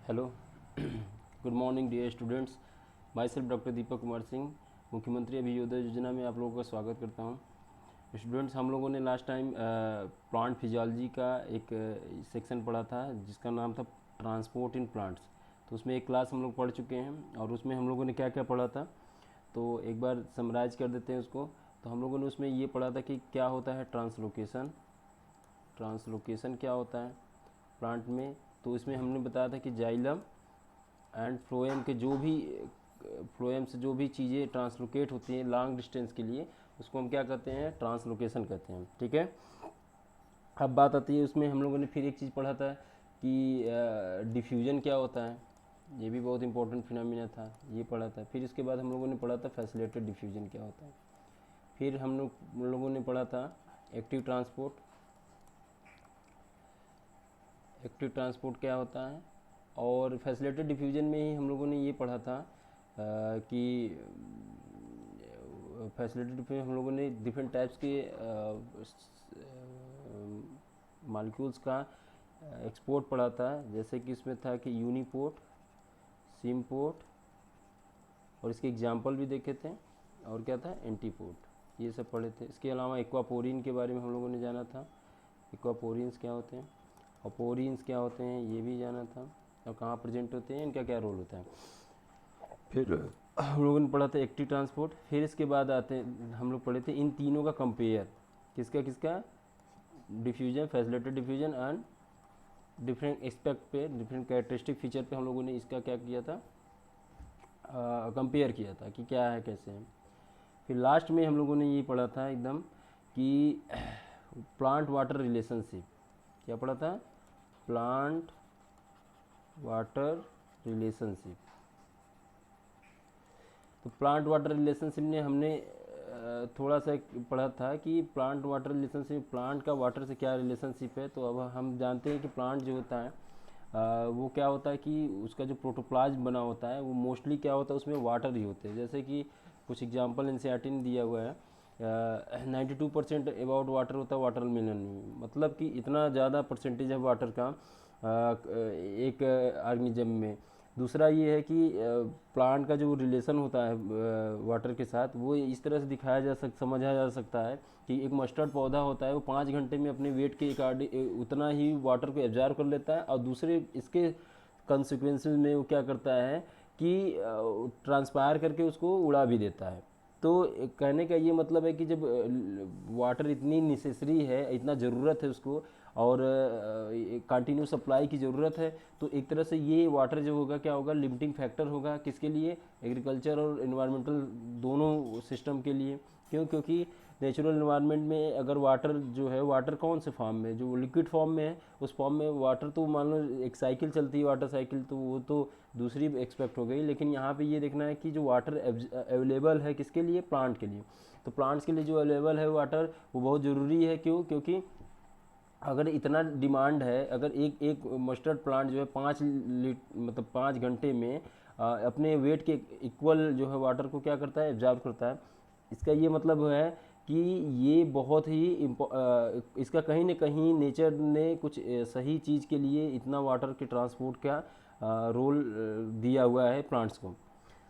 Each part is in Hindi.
Hello good morning dear students. Myself doctor Deepak Kumar Singh, Mukhyamantri Abhyuday योजना में आप लोगों का स्वागत करता हूं। स्टूडेंट्स, हम लोगों ने लास्ट टाइम प्लांट फिजियोलॉजी का एक सेक्शन पढ़ा था जिसका नाम था ट्रांसपोर्ट इन प्लांट्स। तो उसमें एक क्लास हम लोग पढ़ चुके हैं और उसमें हम लोगों ने क्या क्या पढ़ा था तो एक बार समराइज कर देते हैं उसको। तो हम लोगों ने उसमें ये पढ़ा था कि क्या होता है ट्रांसलोकेशन, ट्रांसलोकेशन क्या होता है प्लांट में। तो इसमें हमने बताया था कि जाइलम एंड फ्लोएम के जो भी फ्लोएम से जो भी चीज़ें ट्रांसलोकेट होती हैं लॉन्ग डिस्टेंस के लिए उसको हम क्या कहते हैं, ट्रांसलोकेशन कहते हैं। ठीक है। अब बात आती है उसमें हम लोगों ने फिर एक चीज़ पढ़ा था कि डिफ्यूजन क्या होता है, ये भी बहुत इंपॉर्टेंट फिनोमिना था, ये पढ़ा था। फिर इसके बाद हम लोगों ने पढ़ा था फैसिलिटेटेड डिफ्यूजन क्या होता है। फिर हम लोगों ने पढ़ा था एक्टिव ट्रांसपोर्ट, एक्टिव ट्रांसपोर्ट क्या होता है। और फैसिलिटेटेड डिफ्यूजन में ही हम लोगों ने ये पढ़ा था कि फैसिलिटेटेड डिफ्यूजन हम लोगों ने डिफरेंट टाइप्स के मॉलिक्यूल्स का एक्सपोर्ट पढ़ा था। जैसे कि इसमें था कि यूनिपोर्ट, सिमपोर्ट, और इसके एग्जाम्पल भी देखे थे। और क्या था, एंटीपोर्ट, ये सब पढ़े थे। इसके अलावा एक्वापोरिन के बारे में हम लोगों ने जाना था, एक्वापोरिन्स क्या होते हैं और पोरिन्स क्या होते हैं ये भी जाना था, और कहाँ प्रेजेंट होते हैं, इनका क्या रोल होता है। फिर हम लोगों ने पढ़ा था एक्टिव ट्रांसपोर्ट। फिर इसके बाद आते हैं हम लोग पढ़े थे इन तीनों का कंपेयर, किसका किसका, diffusion, facilitated diffusion and different aspect पे, डिफरेंट कैरेक्टरिस्टिक फीचर पे हम लोगों ने इसका क्या किया था, कंपेयर किया था कि क्या है कैसे है। फिर लास्ट में हम लोगों ने ये पढ़ा था एकदम कि प्लांट वाटर रिलेशनशिप, क्या पढ़ा था, प्लांट वाटर रिलेशनशिप। तो प्लांट वाटर रिलेशनशिप में हमने थोड़ा सा पढ़ा था कि प्लांट वाटर रिलेशनशिप, प्लांट का वाटर से क्या रिलेशनशिप है। तो अब हम जानते हैं कि प्लांट जो होता है वो क्या होता है कि उसका जो प्रोटोप्लाज्म बना होता है वो मोस्टली क्या होता है, उसमें वाटर ही होते हैं। जैसे कि कुछ एग्जांपल एनसीईआरटी ने दिया हुआ है, 92% अबाउट वाटर होता है वाटरमेलन में, मतलब कि इतना ज़्यादा परसेंटेज है वाटर का एक ऑर्गेनिज्म में। दूसरा ये है कि प्लांट का जो रिलेशन होता है वाटर के साथ वो इस तरह से समझा जा सकता है कि एक मस्टर्ड पौधा होता है वो 5 घंटे में अपने वेट के उतना ही वाटर को एब्जॉर्ब कर लेता है, और दूसरे इसके कंसिक्वेंसेस में वो क्या करता है कि ट्रांसपायर करके उसको उड़ा भी देता है। तो कहने का ये मतलब है कि जब वाटर इतनी नेसेसरी है, इतना ज़रूरत है उसको, और कंटिन्यू सप्लाई की ज़रूरत है, तो एक तरह से ये वाटर जो होगा क्या होगा, लिमिटिंग फैक्टर होगा किसके लिए, एग्रीकल्चर और इन्वायरमेंटल दोनों सिस्टम के लिए। क्यों, क्योंकि नेचुरल इन्वायरमेंट में अगर वाटर जो है, वाटर कौन से फॉर्म में, जो लिक्विड फॉर्म में है उस फॉर्म में वाटर, तो मान लो एक साइकिल चलती है वाटर साइकिल, तो वो तो दूसरी एक्सपेक्ट हो गई। लेकिन यहाँ पे ये देखना है कि जो वाटर अवेलेबल है किसके लिए, प्लांट के लिए। तो प्लांट्स के लिए जो अवेलेबल है वाटर वो बहुत ज़रूरी है। क्यों, क्योंकि अगर इतना डिमांड है, अगर एक एक मस्टर्ड प्लांट जो है 5 घंटे में अपने वेट के इक्वल जो है वाटर को क्या करता है, एब्जॉर्ब करता है। इसका ये मतलब है कि ये बहुत ही इसका कहीं ना कहीं नेचर ने कुछ सही चीज़ के लिए इतना वाटर के ट्रांसपोर्ट का रोल दिया हुआ है प्लांट्स को।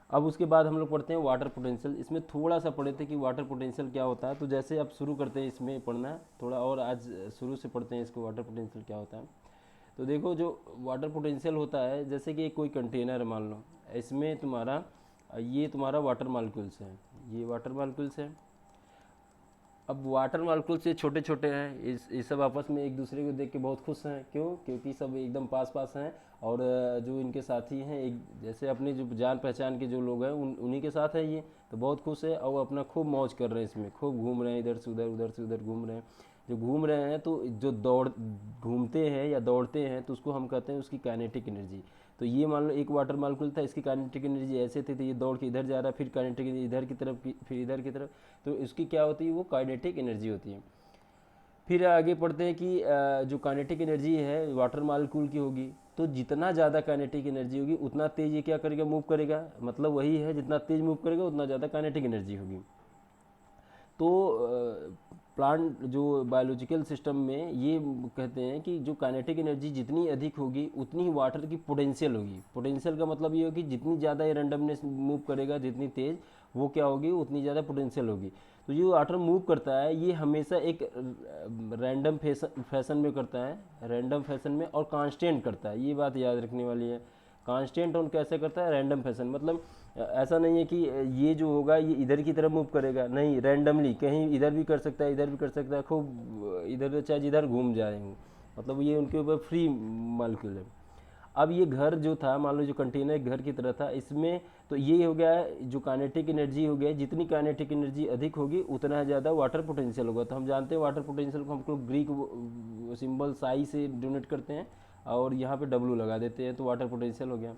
अब उसके बाद हम लोग पढ़ते हैं वाटर पोटेंशियल। इसमें थोड़ा सा पढ़े थे कि वाटर पोटेंशियल क्या होता है। तो जैसे अब शुरू करते हैं इसमें पढ़ना थोड़ा, और आज शुरू से पढ़ते हैं इसको, वाटर पोटेंशियल क्या होता है। तो देखो, जो वाटर पोटेंशियल होता है, जैसे कि कोई कंटेनर है मान लो, इसमें तुम्हारा ये तुम्हारा वाटर मॉलिक्यूल्स है, ये वाटर मॉलिक्यूल्स है। अब वाटर मॉलिक्यूल से छोटे छोटे हैं, इस सब आपस में एक दूसरे को देख के बहुत खुश हैं। क्यों, क्योंकि सब एकदम पास पास हैं, और जो इनके साथी हैं, एक जैसे अपनी जो जान पहचान के जो लोग हैं उन्हीं के साथ है ये, तो बहुत खुश है और अपना खूब मौज कर रहे हैं, इसमें खूब घूम रहे हैं, इधर से उधर, उधर से उधर घूम रहे हैं। जो घूम रहे हैं, तो जो घूमते हैं या दौड़ते हैं, तो उसको हम कहते हैं उसकी काइनेटिक एनर्जी। तो ये मान लो एक वाटर मॉलिक्यूल था, इसकी काइनेटिक एनर्जी ऐसे थी, तो ये दौड़ के इधर जा रहा है, फिर काइनेटिक एनर्जी इधर की तरफ, फिर इधर की तरफ, तो इसकी क्या होती है, वो काइनेटिक एनर्जी होती है। फिर आगे पढ़ते हैं कि जो काइनेटिक एनर्जी है वाटर मॉलिक्यूल की होगी, तो जितना ज़्यादा काइनेटिक एनर्जी होगी उतना तेज़ ये क्या करेगा, मूव करेगा। मतलब वही है, जितना तेज़ मूव करेगा उतना ज़्यादा काइनेटिक एनर्जी होगी। तो प्लांट जो बायोलॉजिकल सिस्टम में ये कहते हैं कि जो काइनेटिक एनर्जी जितनी अधिक होगी उतनी ही वाटर की पोटेंशियल होगी। पोटेंशियल का मतलब ये होगी जितनी ज़्यादा ये रैंडमनेस मूव करेगा, जितनी तेज़, वो क्या होगी, उतनी ज़्यादा पोटेंशियल होगी। तो जो वाटर मूव करता है ये हमेशा एक रैंडम फैशन में करता है, रैंडम फैशन में, और कांस्टेंट करता है। ये बात याद रखने वाली है। कांस्टेंट और कैसे करता है, रैंडम फैशन, मतलब ऐसा नहीं है कि ये जो होगा ये इधर की तरफ मूव करेगा, नहीं, रैंडमली कहीं इधर भी कर सकता है, इधर भी कर सकता है, खूब इधर चाहे जिधर घूम जाएंगे, मतलब ये उनके ऊपर फ्री मालिक्यूल है। अब ये घर जो था, मान लो जो कंटेनर घर की तरह था, इसमें तो ये हो गया है जो काइनेटिक एनर्जी हो गया, जितनी काइनेटिक एनर्जी अधिक होगी उतना ज़्यादा वाटर पोटेंशियल होगा। तो हम जानते हैं वाटर पोटेंशियल को हम लोग ग्रीक सिंबल साई से डोनेट करते हैं और यहाँ पे डब्लू लगा देते हैं, तो वाटर पोटेंशियल हो गया।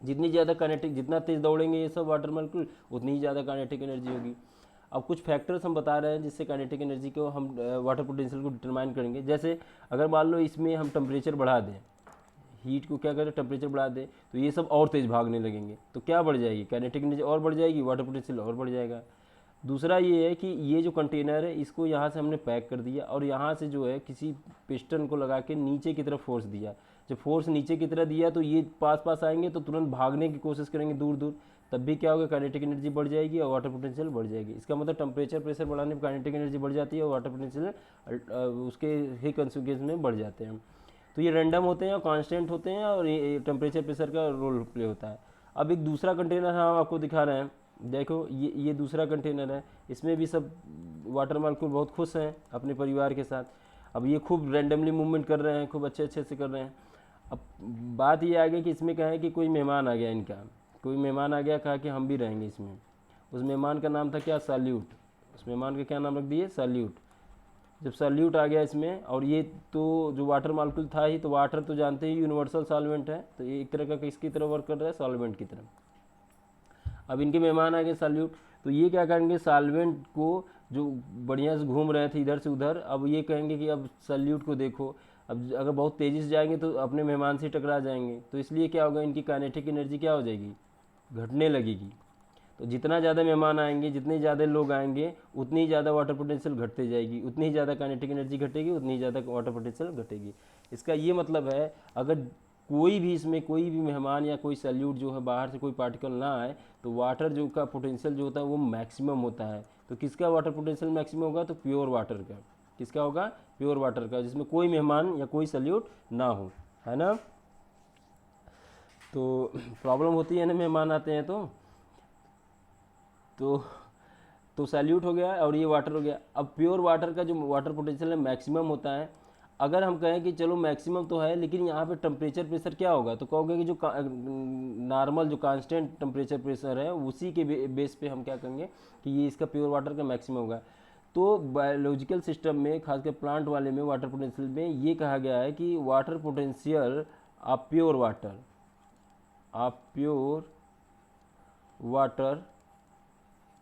जितनी ज़्यादा काइनेटिक, जितना तेज़ दौड़ेंगे ये सब वाटर मॉलिक्यूल, उतनी ही ज़्यादा काइनेटिक एनर्जी होगी। अब कुछ फैक्टर्स हम बता रहे हैं जिससे काइनेटिक एनर्जी को हम वाटर पोटेंशियल को डिटरमाइन करेंगे। जैसे अगर मान लो इसमें हम टेम्परेचर बढ़ा दें, हीट को क्या करें, टेम्परेचर बढ़ा दें, तो ये सब और तेज़ भागने लगेंगे, तो क्या बढ़ जाएगी, काइनेटिक एनर्जी और बढ़ जाएगी, वाटर पोटेंशियल और बढ़ जाएगा। दूसरा ये है कि ये जो कंटेनर है इसको यहाँ से हमने पैक कर दिया और यहाँ से जो है किसी पिस्टन को लगा के नीचे की तरफ फोर्स दिया। जब फोर्स नीचे की तरफ दिया तो ये पास पास आएंगे तो तुरंत भागने की कोशिश करेंगे दूर दूर, तब भी क्या होगा, काइनेटिक एनर्जी बढ़ जाएगी और वाटर पोटेंशियल बढ़ जाएगी। इसका मतलब टेम्परेचर प्रेशर बढ़ाने पर काइनेटिक एनर्जी बढ़ जाती है और वाटर पोटेंशियल उसके ही कंसिक्वेंस में बढ़ जाते हैं। तो ये रैंडम होते हैं और कांस्टेंट होते हैं और ये टेम्परेचर प्रेशर का रोल प्ले होता है। अब एक दूसरा कंटेनर हम आपको दिखा रहे हैं, देखो ये दूसरा कंटेनर है, इसमें भी सब वाटर मॉलिक्यूल बहुत खुश हैं अपने परिवार के साथ। अब ये खूब रैंडमली मूवमेंट कर रहे हैं, खूब अच्छे अच्छे से कर रहे हैं। अब बात ये आ गई कि इसमें क्या है कि कोई मेहमान आ गया, इनका कोई मेहमान आ गया, कहा कि हम भी रहेंगे इसमें। उस मेहमान का नाम था क्या, सैल्यूट। उस मेहमान का क्या नाम रख दिए, सैल्यूट। जब सैल्यूट आ गया इसमें, और ये तो जो वाटर मॉलिक्यूल था ही, तो वाटर तो जानते ही यूनिवर्सल सॉल्वेंट है, तो ये एक तरह का किसकी तरह वर्क कर रहा है, सॉल्वेंट की तरह। अब इनके मेहमान आ गए सॉल्यूट, तो ये क्या करेंगे, सॉल्वेंट को जो बढ़िया से घूम रहे थे इधर से उधर, अब ये कहेंगे कि अब सॉल्यूट को देखो। अब अगर बहुत तेज़ी से जाएंगे तो अपने मेहमान से टकरा जाएंगे, तो इसलिए क्या होगा, इनकी काइनेटिक एनर्जी क्या हो जाएगी, घटने लगेगी। तो जितना ज़्यादा मेहमान आएंगे, जितने ज़्यादा लोग आएंगे, उतनी ज़्यादा वाटर पोटेंशियल घटते जाएगी, उतनी ही ज़्यादा काइनेटिक एनर्जी घटेगी, उतनी ज़्यादा वाटर पोटेंशियल घटेगी। इसका ये मतलब है अगर कोई भी इसमें कोई भी मेहमान या कोई सैल्यूट जो है बाहर से कोई पार्टिकल ना आए, तो वाटर जो का पोटेंशियल जो होता है वो मैक्सिमम होता है। तो किसका वाटर पोटेंशियल मैक्सिमम होगा, तो प्योर वाटर का। किसका होगा, प्योर वाटर का, जिसमें कोई मेहमान या कोई सैल्यूट ना हो, है ना। तो प्रॉब्लम होती है ना, मेहमान आते हैं तो सैल्यूट हो गया और ये वाटर हो गया। अब प्योर वाटर का जो वाटर पोटेंशियल है मैक्सिमम होता है। अगर हम कहें कि चलो मैक्सिमम तो है, लेकिन यहाँ पे टेम्परेचर प्रेशर क्या होगा, तो कहोगे कि जो नॉर्मल जो कांस्टेंट टेम्परेचर प्रेशर है उसी के बेस पे हम क्या कहेंगे कि ये इसका प्योर वाटर का मैक्सिमम होगा। तो बायोलॉजिकल सिस्टम में, खासकर प्लांट वाले में, वाटर पोटेंशियल में ये कहा गया है कि water potential of pure water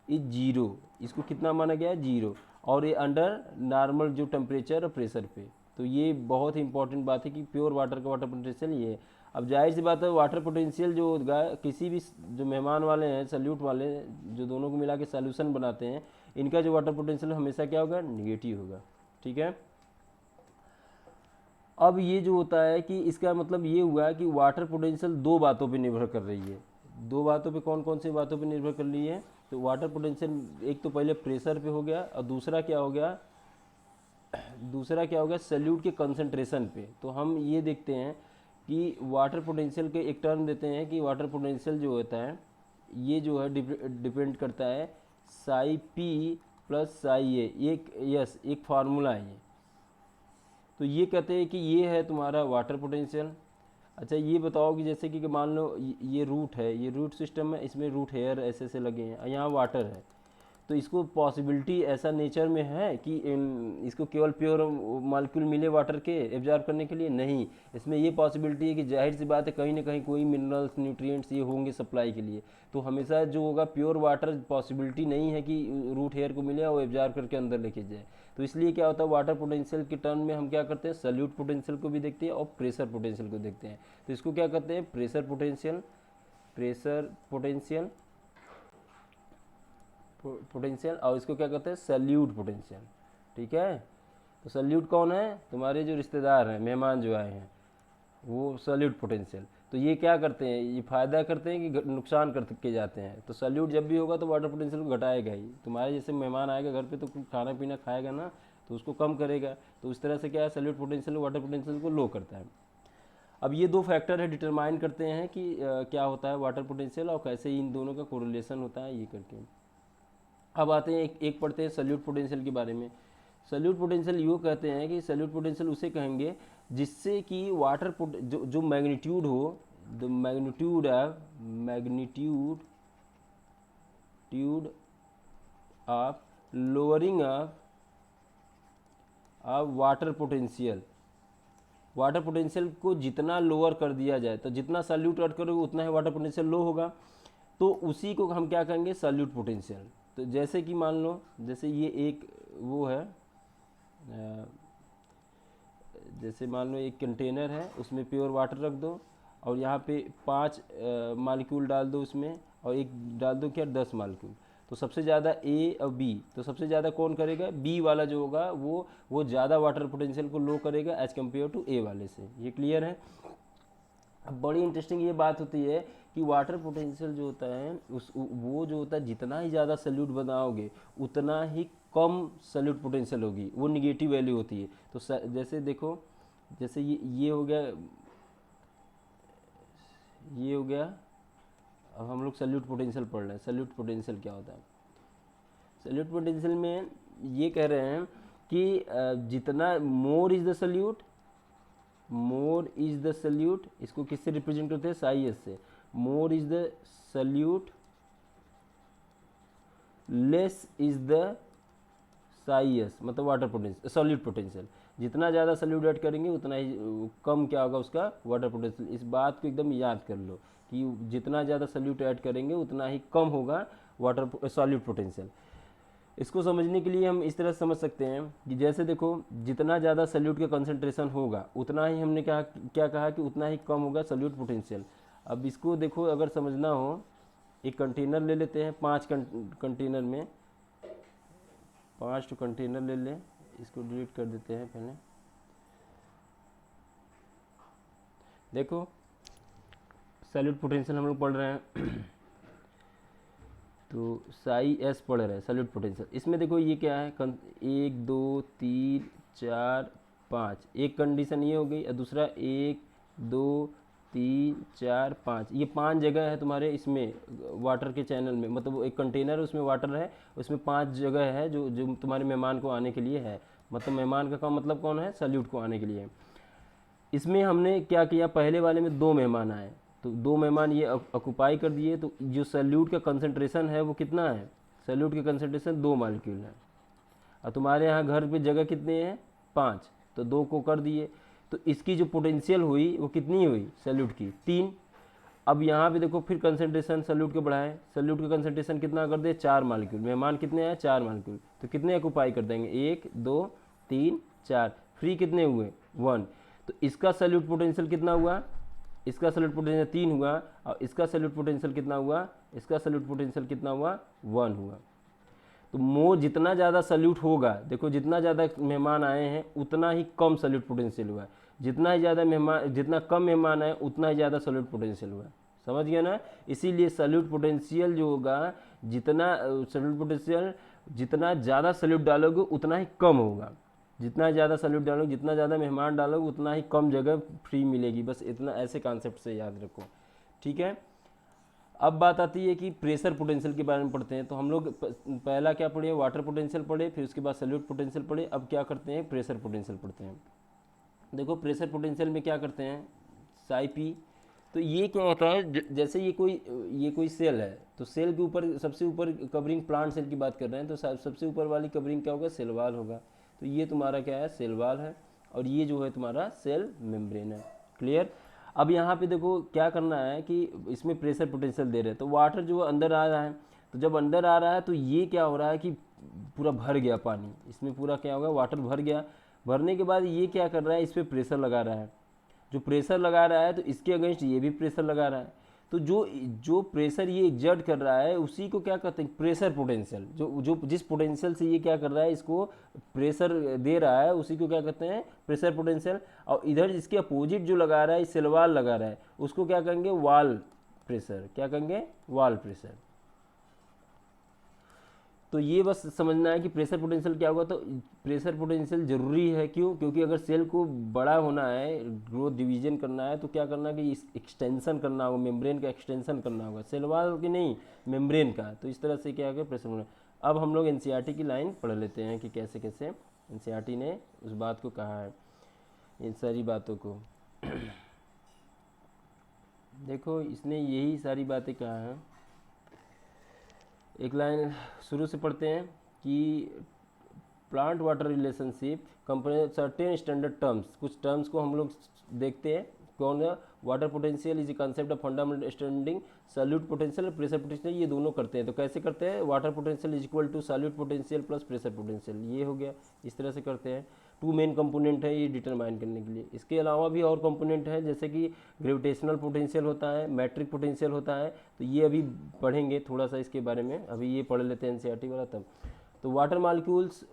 is zero. इसको कितना माना गया है, जीरो, और ये अंडर नॉर्मल जो टेम्परेचर और प्रेशर पे। तो ये बहुत ही इंपॉर्टेंट बात है कि प्योर वाटर का वाटर पोटेंशियल ये है। अब जाहिर सी बात है वाटर पोटेंशियल जो होगा, किसी भी जो मेहमान वाले हैं, सैल्यूट वाले, जो दोनों को मिला के सॉल्यूशन बनाते हैं, इनका जो वाटर पोटेंशियल हमेशा क्या होगा, निगेटिव होगा। ठीक है। अब ये जो होता है कि इसका मतलब ये हुआ कि वाटर पोटेंशियल दो बातों पे निर्भर कर रही है। दो बातों पे, कौन कौन सी बातों पे निर्भर कर रही है, तो वाटर पोटेंशियल एक तो पहले प्रेशर पे हो गया, और दूसरा क्या हो गया, सैल्यूट के कंसंट्रेशन पे। तो हम ये देखते हैं कि वाटर पोटेंशियल के एक टर्म देते हैं कि वाटर पोटेंशियल जो होता है ये जो है डिपेंड करता है साई पी प्लस साई ए, एक फार्मूला है ये। तो ये कहते हैं कि ये है तुम्हारा वाटर पोटेंशियल। अच्छा ये बताओ कि जैसे कि मान लो ये रूट है, ये रूट सिस्टम है, इसमें रूट हेयर ऐसे ऐसे लगे हैं, यहाँ वाटर है, तो इसको पॉसिबिलिटी ऐसा नेचर में है कि इसको केवल प्योर मॉलिक्यूल मिले वाटर के एब्जॉर्ब करने के लिए, नहीं। इसमें ये पॉसिबिलिटी है कि जाहिर सी बात है कहीं ना कहीं कोई मिनरल्स न्यूट्रिएंट्स ये होंगे सप्लाई के लिए। तो हमेशा जो होगा प्योर वाटर पॉसिबिलिटी नहीं है कि रूट हेयर को मिले और वो एब्जॉर्ब करके अंदर लेके जाए। तो इसलिए क्या होता है, वाटर पोटेंशियल के टर्म में हम क्या करते हैं, सॉल्यूट पोटेंशियल को भी देखते हैं और प्रेशर पोटेंशियल को देखते हैं। तो इसको क्या कहते हैं, प्रेशर पोटेंशियल, और इसको क्या कहते हैं, सॉल्यूट पोटेंशियल। ठीक है। तो सल्यूट कौन है? तुम्हारे जो रिश्तेदार हैं, मेहमान जो आए हैं, वो सल्यूट पोटेंशियल। तो ये क्या करते हैं, ये फ़ायदा करते हैं कि नुकसान करके जाते हैं। तो सल्यूट जब भी होगा तो वाटर पोटेंशियल को घटाएगा ही। तुम्हारे जैसे मेहमान आएगा घर पे तो कुछ खाना पीना खाएगा ना, तो उसको कम करेगा। तो उस तरह से क्या है, सल्यूट पोटेंशियल वाटर पोटेंशियल को लो करता है। अब ये दो फैक्टर है डिटरमाइन करते हैं कि क्या होता है वाटर पोटेंशियल और कैसे इन दोनों का कोरिलेशन होता है, ये करके। अब आते हैं एक पढ़ते हैं सल्यूट पोटेंशियल के बारे में। सल्यूट पोटेंशियल यूँ कहते हैं कि सल्यूट पोटेंशियल उसे कहेंगे जिससे कि वाटर जो मैग्नीट्यूड हो, the magnitude of lowering of water potential, water potential को जितना लोअर कर दिया जाए, तो जितना सल्यूट ऐड करोगे उतना ही वाटर पोटेंशियल लो होगा। तो उसी को हम क्या कहेंगे, सल्यूट पोटेंशियल। तो जैसे कि मान लो, जैसे ये एक वो है, जैसे मान लो एक कंटेनर है, उसमें प्योर वाटर रख दो और यहाँ पे 5 मालिक्यूल डाल दो उसमें, और एक डाल दो क्या, 10 मालिक्यूल। तो सबसे ज़्यादा ए और बी, तो सबसे ज़्यादा कौन करेगा, बी वाला जो होगा वो ज़्यादा वाटर पोटेंशियल को लो करेगा एज कम्पेयर टू ए वाले से। ये क्लियर है। अब बड़ी इंटरेस्टिंग ये बात होती है कि वाटर पोटेंशियल जो होता है वो जो होता है, जितना ही ज़्यादा सल्यूट बनाओगे उतना ही कम सल्यूट पोटेंशियल होगी, वो निगेटिव वैल्यू होती है। तो जैसे देखो, जैसे ये हो गया, ये हो गया। अब हम लोग सल्यूट पोटेंशियल पढ़ रहे हैं। सल्यूट पोटेंशियल क्या होता है? सल्यूट पोटेंशियल में ये कह रहे हैं कि जितना मोर is the solute, more is the salute, इसको किससे रिप्रेजेंट करते हैं, साई एस से। मोर is the solute, less is the Sai S, मतलब वाटर पोटेंशियल, सॉल्यूट पोटेंशियल। जितना ज़्यादा सल्यूट ऐड करेंगे उतना ही कम क्या होगा उसका, वाटर पोटेंशियल। इस बात को एकदम याद कर लो कि जितना ज़्यादा सल्यूट ऐड करेंगे उतना ही कम होगा वाटर सॉल्यूट पोटेंशियल। इसको समझने के लिए हम इस तरह समझ सकते हैं कि जैसे देखो, जितना ज़्यादा सल्यूट का कंसंट्रेशन होगा उतना ही हमने क्या कहा कि उतना ही कम होगा सल्यूट पोटेंशियल। अब इसको देखो, अगर समझना हो, एक कंटेनर ले लेते हैं, 5 कंटेनर में 5 कंटेनर ले लें। इसको डिलीट कर देते हैं पहले। देखो सल्यूट पोटेंशियल हम लोग पढ़ रहे हैं तो साई एस पढ़ रहे हैं सल्यूट पोटेंशियल। इसमें देखो ये क्या है, 1 2 3 4 5, एक कंडीशन ये हो गई, और दूसरा 1 2 3 4 5, ये 5 जगह है तुम्हारे इसमें वाटर के चैनल में। मतलब एक कंटेनर है, उसमें वाटर है, उसमें 5 जगह है जो तुम्हारे मेहमान को आने के लिए है। मतलब मेहमान का मतलब कौन है, सल्यूट को आने के लिए। इसमें हमने क्या किया, पहले वाले में 2 मेहमान आए, तो 2 मेहमान ये ऑक्यूपाई कर दिए। तो जो सल्यूट का कंसंट्रेशन है वो कितना है, सल्यूट का कंसंट्रेशन 2 मालिक्यूल है। और तुम्हारे यहाँ घर पे जगह कितने हैं, 5, तो 2 को कर दिए। तो इसकी जो पोटेंशियल हुई वो कितनी हुई, सल्यूट की 3। अब यहाँ पे देखो फिर कंसंट्रेशन सल्यूट के बढ़ाएं, सल्यूट का कंसंट्रेशन कितना कर दे, 4 मालिक्यूल। मेहमान कितने हैं, 4 मालिक्यूल, तो कितने ऑक्यूपाई कर देंगे, 1 2 3 4, फ्री कितने हुए, 1। तो इसका सल्यूट पोटेंशियल कितना हुआ, इसका सल्यूट पोटेंशियल 3 हुआ, और इसका सल्यूट पोटेंशियल कितना हुआ, इसका सल्यूट पोटेंशियल कितना हुआ, 1 हुआ। तो जितना ज़्यादा सल्यूट होगा, देखो जितना ज़्यादा मेहमान आए हैं उतना ही कम सल्यूट पोटेंशियल हुआ है, जितना ही ज़्यादा मेहमान, जितना कम मेहमान आए उतना ही ज़्यादा सल्यूट पोटेंशियल हुआ है। समझ गया ना। इसीलिए सल्यूट पोटेंशियल जो होगा, जितना सल्यूट पोटेंशियल, जितना ज़्यादा सल्यूट डालोगे उतना ही कम होगा, जितना ज़्यादा सल्यूट डालोगे, जितना ज़्यादा मेहमान डालोगे उतना ही कम जगह फ्री मिलेगी। बस इतना, ऐसे कॉन्सेप्ट से याद रखो, ठीक है। अब बात आती है कि प्रेशर पोटेंशियल के बारे में पढ़ते हैं। तो हम लोग पहला क्या पढ़े, वाटर पोटेंशियल पढ़े, फिर उसके बाद सल्यूट पोटेंशियल पढ़े। अब क्या करते हैं, प्रेशर पोटेंशियल पढ़ते हैं। देखो प्रेशर पोटेंशियल में क्या करते हैं, साई पी। तो ये क्या होता है, जैसे ये कोई सेल है, तो सेल के ऊपर सबसे ऊपर कवरिंग, प्लांट सेल की बात कर रहे हैं, तो सबसे ऊपर वाली कवरिंग क्या होगा, सेल वाल होगा। तो ये तुम्हारा क्या है, सेल वाल है, और ये जो है तुम्हारा सेल मेम्ब्रेन है। क्लियर। अब यहाँ पे देखो क्या करना है कि इसमें प्रेशर पोटेंशियल दे रहे हैं, तो वाटर जो अंदर आ रहा है, तो जब अंदर आ रहा है तो ये क्या हो रहा है कि पूरा भर गया पानी, इसमें पूरा क्या होगा, वाटर भर गया। भरने के बाद ये क्या कर रहा है, इस पर प्रेशर लगा रहा है। जो प्रेशर लगा रहा है तो इसके अगेंस्ट ये भी प्रेशर लगा रहा है। तो जो जो प्रेशर ये एग्जर्ट कर रहा है उसी को क्या कहते हैं, प्रेशर पोटेंशियल। जो जो जिस पोटेंशियल से ये क्या कर रहा है, इसको प्रेशर दे रहा है, उसी को क्या कहते हैं, प्रेशर पोटेंशियल। और इधर इसके अपोजिट जो लगा रहा है, सेल वाल लगा रहा है, उसको क्या कहेंगे, वाल प्रेशर। क्या कहेंगे, वाल प्रेशर। तो ये बस समझना है कि प्रेशर पोटेंशियल क्या होगा। तो प्रेशर पोटेंशियल जरूरी है, क्यों, क्योंकि अगर सेल को बड़ा होना है, ग्रोथ डिवीजन करना है, तो क्या करना है कि एक्सटेंशन करना होगा, मेम्ब्रेन का एक्सटेंशन करना होगा, सेल वॉल की नहीं, मेम्ब्रेन का। तो इस तरह से क्या होगा, प्रेशर पोटेंशियल। अब हम लोग एनसीईआरटी की लाइन पढ़ लेते हैं कि कैसे कैसे एनसीईआरटी ने उस बात को कहा है, इन सारी बातों को। देखो इसने यही सारी बातें कहा है। एक लाइन शुरू से पढ़ते हैं कि plant water relationship company certain standard terms, कुछ टर्म्स को हम लोग देखते हैं। कौन है, water potential is a concept of fundamental understanding, solute potential और प्रेशर पोटेंशियल, ये दोनों करते हैं। तो कैसे करते हैं, water potential is equal to solute potential plus pressure potential, ये हो गया, इस तरह से करते हैं। टू मेन कंपोनेंट है ये डिटरमाइन करने के लिए। इसके अलावा भी और कंपोनेंट है, जैसे कि ग्रेविटेशनल पोटेंशियल होता है, मैट्रिक पोटेंशियल होता है, तो ये अभी पढ़ेंगे थोड़ा सा इसके बारे में, अभी ये पढ़ लेते हैं एनसीईआरटी वाला तब। तो water molecules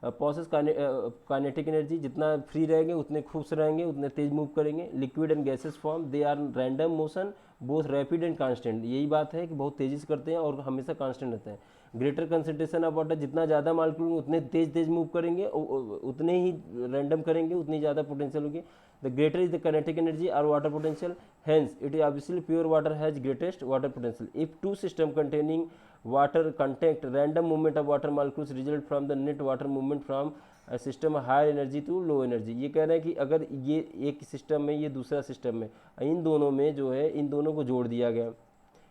process kinetic energy, जितना फ्री रहेंगे उतने खुश रहेंगे, उतने तेज मूव करेंगे। Liquid and gases form, they are random motion, both rapid and constant, यही बात है कि बहुत तेजी से करते हैं और हमेशा कांस्टेंट रहते हैं। ग्रेटर कंसंट्रेशन ऑफ वाटर, जितना ज़्यादा मालिक्यूल उतने तेज मूव करेंगे, उतने ही रैंडम करेंगे, उतनी ज़्यादा पोटेंशियल होगी। The greater is the kinetic energy और water potential, hence it is obviously pure water has greatest water potential. If two system containing water contact random movement of water molecules result from the net water movement from a system higher energy to low energy। ये कह रहे हैं कि अगर ये एक सिस्टम में, ये दूसरा सिस्टम में, इन दोनों में जो है, इन दोनों को जोड़ दिया गया,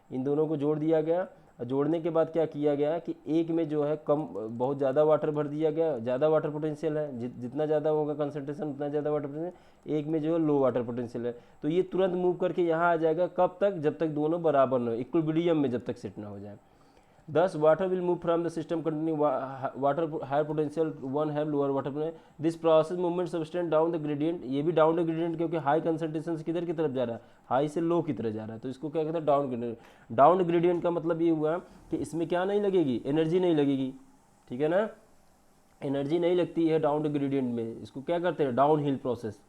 इन दोनों को जोड़ दिया गया। जोड़ने के बाद क्या किया गया कि एक में जो है कम, बहुत ज़्यादा वाटर भर दिया गया, ज़्यादा वाटर पोटेंशियल है, जितना ज़्यादा होगा कंसंट्रेशन उतना ज़्यादा वाटर पोटेंशियल। एक में जो है लो वाटर पोटेंशियल है, तो ये तुरंत मूव करके यहाँ आ जाएगा। कब तक, जब तक दोनों बराबर न हो, इक्विलिब्रियम में जब तक सेट ना हो जाए। Thus, water will move from the system containing water higher potential one have lower water potential. This process movement substance down the gradient, ये भी डाउन द ग्रेडियंट, क्योंकि हाई कंसंट्रेशन से किधर की तरफ जा रहा है, हाई से लो की तरफ जा रहा है, तो इसको क्या कहते हैं, डाउन ग्रेडियंट। डाउन ग्रेडियंट का मतलब ये हुआ कि इसमें क्या नहीं लगेगी, एनर्जी नहीं लगेगी, ठीक है ना, एनर्जी नहीं लगती है डाउन ग्रेडियंट में, इसको क्या करते हैं, डाउन हिल प्रोसेस।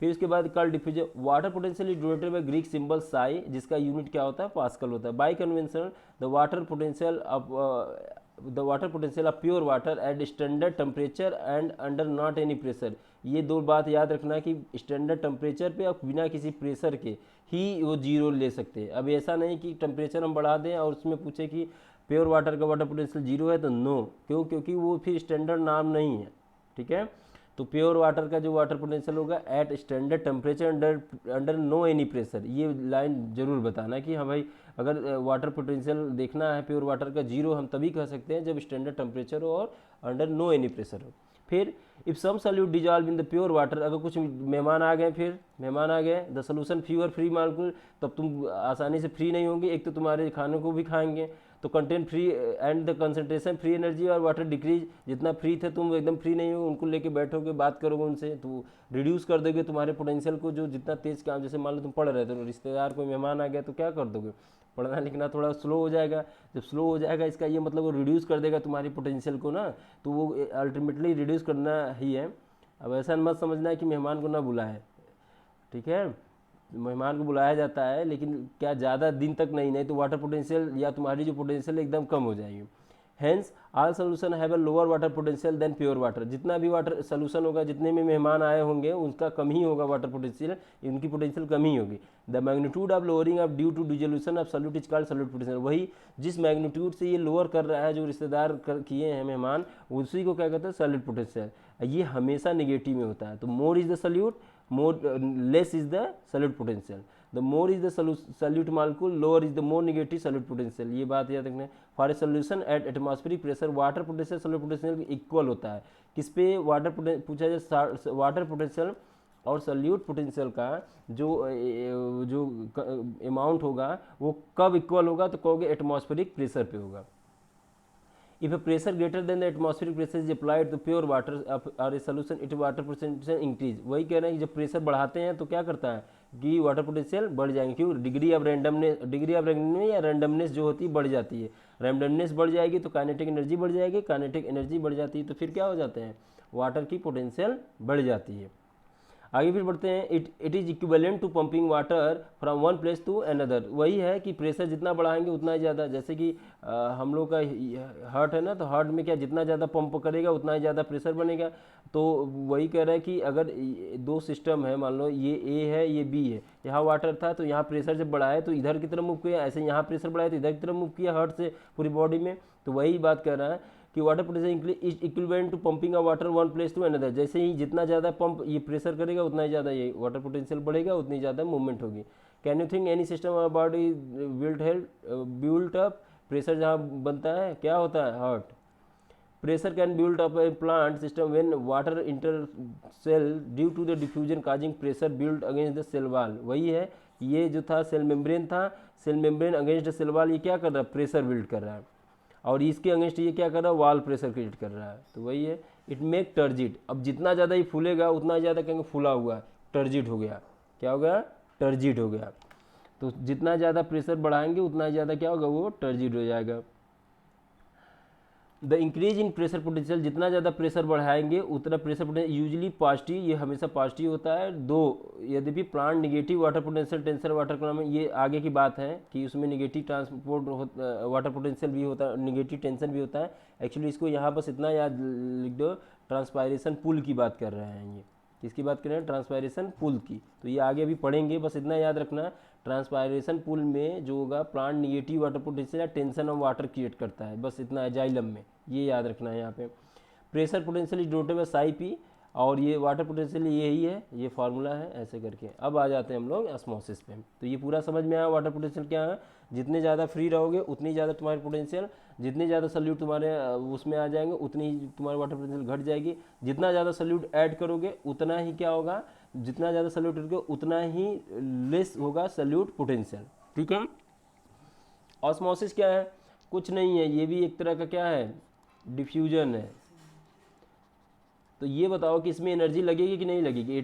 फिर उसके बाद कल diffusion, water potential is denoted by Greek symbol Sai, जिसका यूनिट क्या होता है, पास्कल होता है। Bye convention the water potential of pure water at standard temperature and under not any pressure. ये दो बात याद रखना कि स्टैंडर्ड टेम्परेचर पे और बिना किसी प्रेशर के ही वो जीरो ले सकते हैं। अब ऐसा नहीं कि टेम्परेचर हम बढ़ा दें और उसमें पूछे कि प्योर वाटर का वाटर पोटेंशियल जीरो है, तो नो, क्यों, क्योंकि वो फिर स्टैंडर्ड नाम नहीं है, ठीक है। तो प्योर वाटर का जो वाटर पोटेंशियल होगा at standard temperature under no any pressure, ये लाइन जरूर बताना कि हाँ भाई, अगर वाटर पोटेंशियल देखना है प्योर वाटर का, जीरो हम तभी कह सकते हैं जब स्टैंडर्ड टेम्परेचर हो और अंडर नो एनी प्रेशर हो। फिर if some solute dissolve in the pure water, अगर कुछ मेहमान आ गए, फिर मेहमान आ गए, the solution fewer free molecule, तब तुम आसानी से फ्री नहीं होंगे, एक तो तुम्हारे खाने को भी खाएंगे, तो content free and the concentration free energy और वाटर डिक्रीज, जितना फ्री थे तुम एकदम फ्री नहीं हो, उनको लेके बैठोगे, बात करोगे उनसे, तो रिड्यूस कर दोगे तुम्हारे पोटेंशियल को, जो जितना तेज काम, जैसे मान लो तुम पढ़ रहे थे, रिश्तेदार कोई मेहमान आ गया तो क्या कर दोगे, पढ़ना लिखना थोड़ा स्लो हो जाएगा। जब स्लो हो जाएगा इसका ये मतलब वो रिड्यूस कर देगा तुम्हारी पोटेंशियल को ना, तो वो अल्टीमेटली रिड्यूस करना ही है। अब ऐसा मत समझना है कि मेहमान को ना बुलाए, ठीक है, मेहमान को बुलाया जाता है, लेकिन क्या ज़्यादा दिन तक नहीं तो वाटर पोटेंशियल या तुम्हारी जो पोटेंशियल एकदम कम हो जाएगी। Hence all solution have a lower water potential than pure water, जितना भी वाटर सोल्यूशन होगा, जितने में मेहमान आए होंगे उनका कम ही होगा वाटर पोटेंशियल, इनकी पोटेंशियल कम ही होगी। The magnitude of lowering of due to dissolution of solute is called solute potential, वही जिस मैग्नीट्यूड से ये लोअर कर रहा है, जो रिश्तेदार किए हैं मेहमान, उसी को क्या कहते हैं, सॉल्यूट पोटेंशियल। ये हमेशा नेगेटिव में होता है, तो more is the solute, more less is the solute potential, the more is the solute molecule, lower is the more negative solute potential, ये बात याद रखना है। For a solution at atmospheric pressure water potential solute potential equal होता है, किस पे, वाटर पूछा जाए, वाटर पोटेंशियल और सोल्यूट पोटेंशियल का जो अमाउंट होगा वो कब इक्वल होगा, तो कहोगे एटमॉस्फेरिक प्रेशर पे होगा। If a pressure greater than the atmospheric pressure is applied to pure water और a solution it water potential increase. वही कह रहे हैं कि जब प्रेशर बढ़ाते हैं तो क्या करता है कि वाटर पोटेंशियल बढ़ जाएंगे, क्यों, डिग्री ऑफ रैंडमनेस या रैंडमनेस जो होती है बढ़ जाती है। रैंडमनेस बढ़ जाएगी तो काइनेटिक एनर्जी बढ़ जाएगी, काइनेटिक एनर्जी बढ़ जाती है तो फिर क्या हो जाते हैं, वाटर की पोटेंशियल बढ़ जाती है। आगे फिर बढ़ते हैं, it is equivalent to pumping water from one place to another. वही है कि प्रेशर जितना बढ़ाएंगे उतना ही ज़्यादा, जैसे कि हम लोग का हार्ट है ना, तो हार्ट में क्या जितना ज़्यादा पंप करेगा उतना ही ज़्यादा प्रेशर बनेगा। तो वही कह रहा है कि अगर दो सिस्टम है, मान लो ये ए है ये बी है, यहाँ वाटर था तो यहाँ प्रेशर जब बढ़ाए तो इधर की तरफ मूव किया, ऐसे यहाँ प्रेशर बढ़ाए तो इधर की तरफ मूव किया हार्ट से पूरी बॉडी में। तो वही बात कर रहा है कि water potential is equivalent to pumping of water one place to another. जैसे ही जितना ज़्यादा पंप ये प्रेशर करेगा उतना ही ज़्यादा ये वाटर पोटेंशियल बढ़ेगा, उतनी ज़्यादा मूवमेंट होगी। Can you think any system of body built up, pressure जहाँ बनता है क्या होता है, heart. Pressure can built up a plant system when water enter cell due to the diffusion causing pressure built against the cell wall. वही है, ये जो था सेल मेम्ब्रेन था, cell membrane against the cell wall ये क्या कर रहा है, प्रेशर बिल्ड कर रहा है, और इसके अगेंस्ट ये क्या कर रहा है, वॉल प्रेशर क्रिएट कर रहा है। तो वही है, इट मेक टर्जिट। अब जितना ज़्यादा ये फूलेगा उतना ज़्यादा कहेंगे फूला हुआ, टर्जिट हो गया। क्या हो गया, टर्जिट हो गया। तो जितना ज़्यादा प्रेशर बढ़ाएंगे उतना ज़्यादा क्या होगा, वो टर्जिट हो जाएगा। The increase in pressure potential, जितना ज़्यादा प्रेशर बढ़ाएंगे उतना प्रेशर पोटेंशियल यूजली पॉजिटिव, ये हमेशा पॉजिटिव होता है। दो यद्यपि plant negative water potential tensor water को, ये आगे की बात है कि उसमें निगेटिव ट्रांसपोर्ट वाटर पोटेंशियल भी होता है, निगेटिव टेंशन भी होता है। एक्चुअली इसको यहाँ बस इतना याद लिख दो, ट्रांसपायरेशन पुल की बात कर रहे हैं। ये किसकी बात कर रहे हैं, ट्रांसपायरेशन पुल की। तो ये आगे अभी पढ़ेंगे, बस इतना याद रखना, ट्रांसपायरेशन पुल में जो होगा प्लांट निगेटिव वाटर पोटेंशियल या टेंशन ऑफ वाटर क्रिएट करता है, बस इतना है जाइलम में, ये याद रखना है यहाँ पे। Pressure potential is denoted by Sai P, और ये वाटर पोटेंशियल यही है, ये फार्मूला है ऐसे करके। अब आ जाते हैं हम लोग ऑस्मोसिस पे। तो ये पूरा समझ में आया वाटर पोटेंशियल क्या है। जितने ज़्यादा फ्री रहोगे उतनी ज़्यादा तुम्हारी पोटेंशियल, जितने ज़्यादा सल्यूट तुम्हारे उसमें आ जाएंगे उतनी ही तुम्हारी वाटर पोटेंशियल घट जाएगी। जितना ज़्यादा सल्यूट ऐड करोगे उतना ही क्या होगा, जितना ज़्यादा सल्यूट करोगे उतना ही लेस होगा सल्यूट पोटेंशियल। ठीक है। ऑस्मोसिस क्या है, कुछ नहीं है, ये भी एक तरह का क्या है, डिफ्यूजन है। तो ये बताओ कि इसमें एनर्जी लगेगी कि नहीं लगेगी,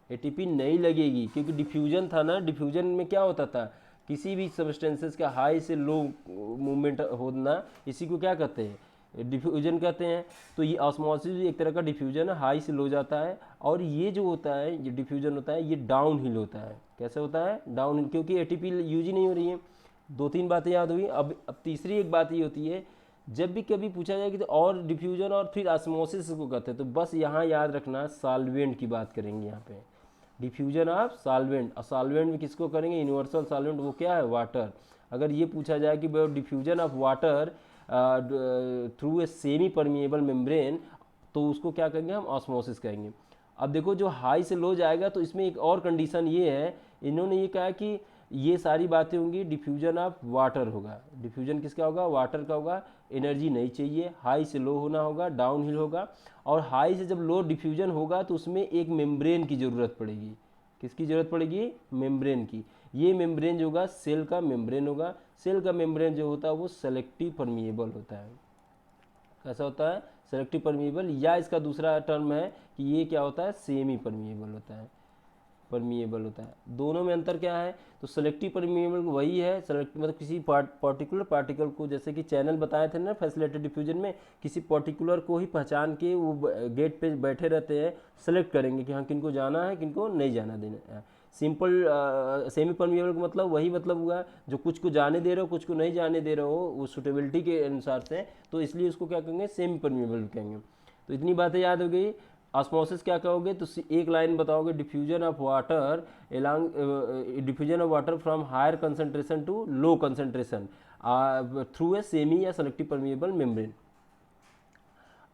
एटीपी नहीं लगेगी, क्योंकि डिफ्यूजन था ना। डिफ्यूजन में क्या होता था, किसी भी सब्सटेंसेस का हाई से लो मूवमेंट होना, इसी को क्या कहते हैं, डिफ्यूजन कहते हैं। तो ये ऑस्मोसिस भी एक तरह का डिफ्यूजन है, हाई से लो जाता है। और ये जो होता है, ये डिफ्यूजन होता है, ये डाउन हिल होता है। कैसे होता है, डाउन हिल, क्योंकि एटीपी यूज ही नहीं हो रही है। दो तीन बातें याद हुई। अब तीसरी एक बात ये होती है, जब भी कभी पूछा जाए कि तो और डिफ्यूजन और फिर ऑस्मोसिस को कहते हैं, तो बस यहाँ याद रखना सॉल्वेंट की बात करेंगे यहाँ पे, डिफ्यूजन ऑफ सॉल्वेंट। और सॉल्वेंट में किसको करेंगे, यूनिवर्सल सॉल्वेंट, वो क्या है, वाटर। अगर ये पूछा जाए कि diffusion of water through a semi permeable membrane, तो उसको क्या कहेंगे हम, ऑस्मोसिस कहेंगे। अब देखो जो हाई से लो जाएगा तो इसमें एक और कंडीशन ये है, इन्होंने ये कहा कि ये सारी बातें होंगी, डिफ्यूजन ऑफ वाटर होगा। डिफ्यूजन किसका होगा, वाटर का होगा। एनर्जी नहीं चाहिए, हाई से लो होना होगा, डाउन हिल होगा। और हाई से जब लो डिफ्यूजन होगा तो उसमें एक मेम्ब्रेन की ज़रूरत पड़ेगी। किसकी ज़रूरत पड़ेगी, मेम्ब्रेन की। ये मेम्ब्रेन जो होगा सेल का मेम्ब्रेन होगा। सेल का मेम्ब्रेन जो होता है वो सेलेक्टिव परमिएबल होता है। कैसा होता है, सेलेक्टिव परमिएबल, या इसका दूसरा टर्म है कि ये क्या होता है, सेमी परमिएबल होता है, परमिएबल होता है। दोनों में अंतर क्या है, तो सेलेक्टिव परमिएबल वही है, सेलेक्टिव मतलब किसी पर्टिकुलर पार्टिकल को, जैसे कि चैनल बताए थे ना फैसिलिटेटेड डिफ्यूजन में, किसी पर्टिकुलर को ही पहचान के वो गेट पे बैठे रहते हैं, सेलेक्ट करेंगे कि हाँ किनको जाना है किनको नहीं जाना देना है। सिंपल सेमी परमिएबल का मतलब वही मतलब हुआ जो कुछ को जाने दे रहे हो कुछ को नहीं जाने दे रहे हो, वो सुटेबिलिटी के अनुसार से, तो इसलिए उसको क्या कहेंगे, सेमी परमिएबल कहेंगे। तो इतनी बातें याद हो गई। ऑस्मोसिस क्या कहोगे, तो एक लाइन बताओगे, diffusion of water along, diffusion of water from higher concentration to low concentration through a semi या सेलेक्टिव परमिएबल मेम्ब्रेन।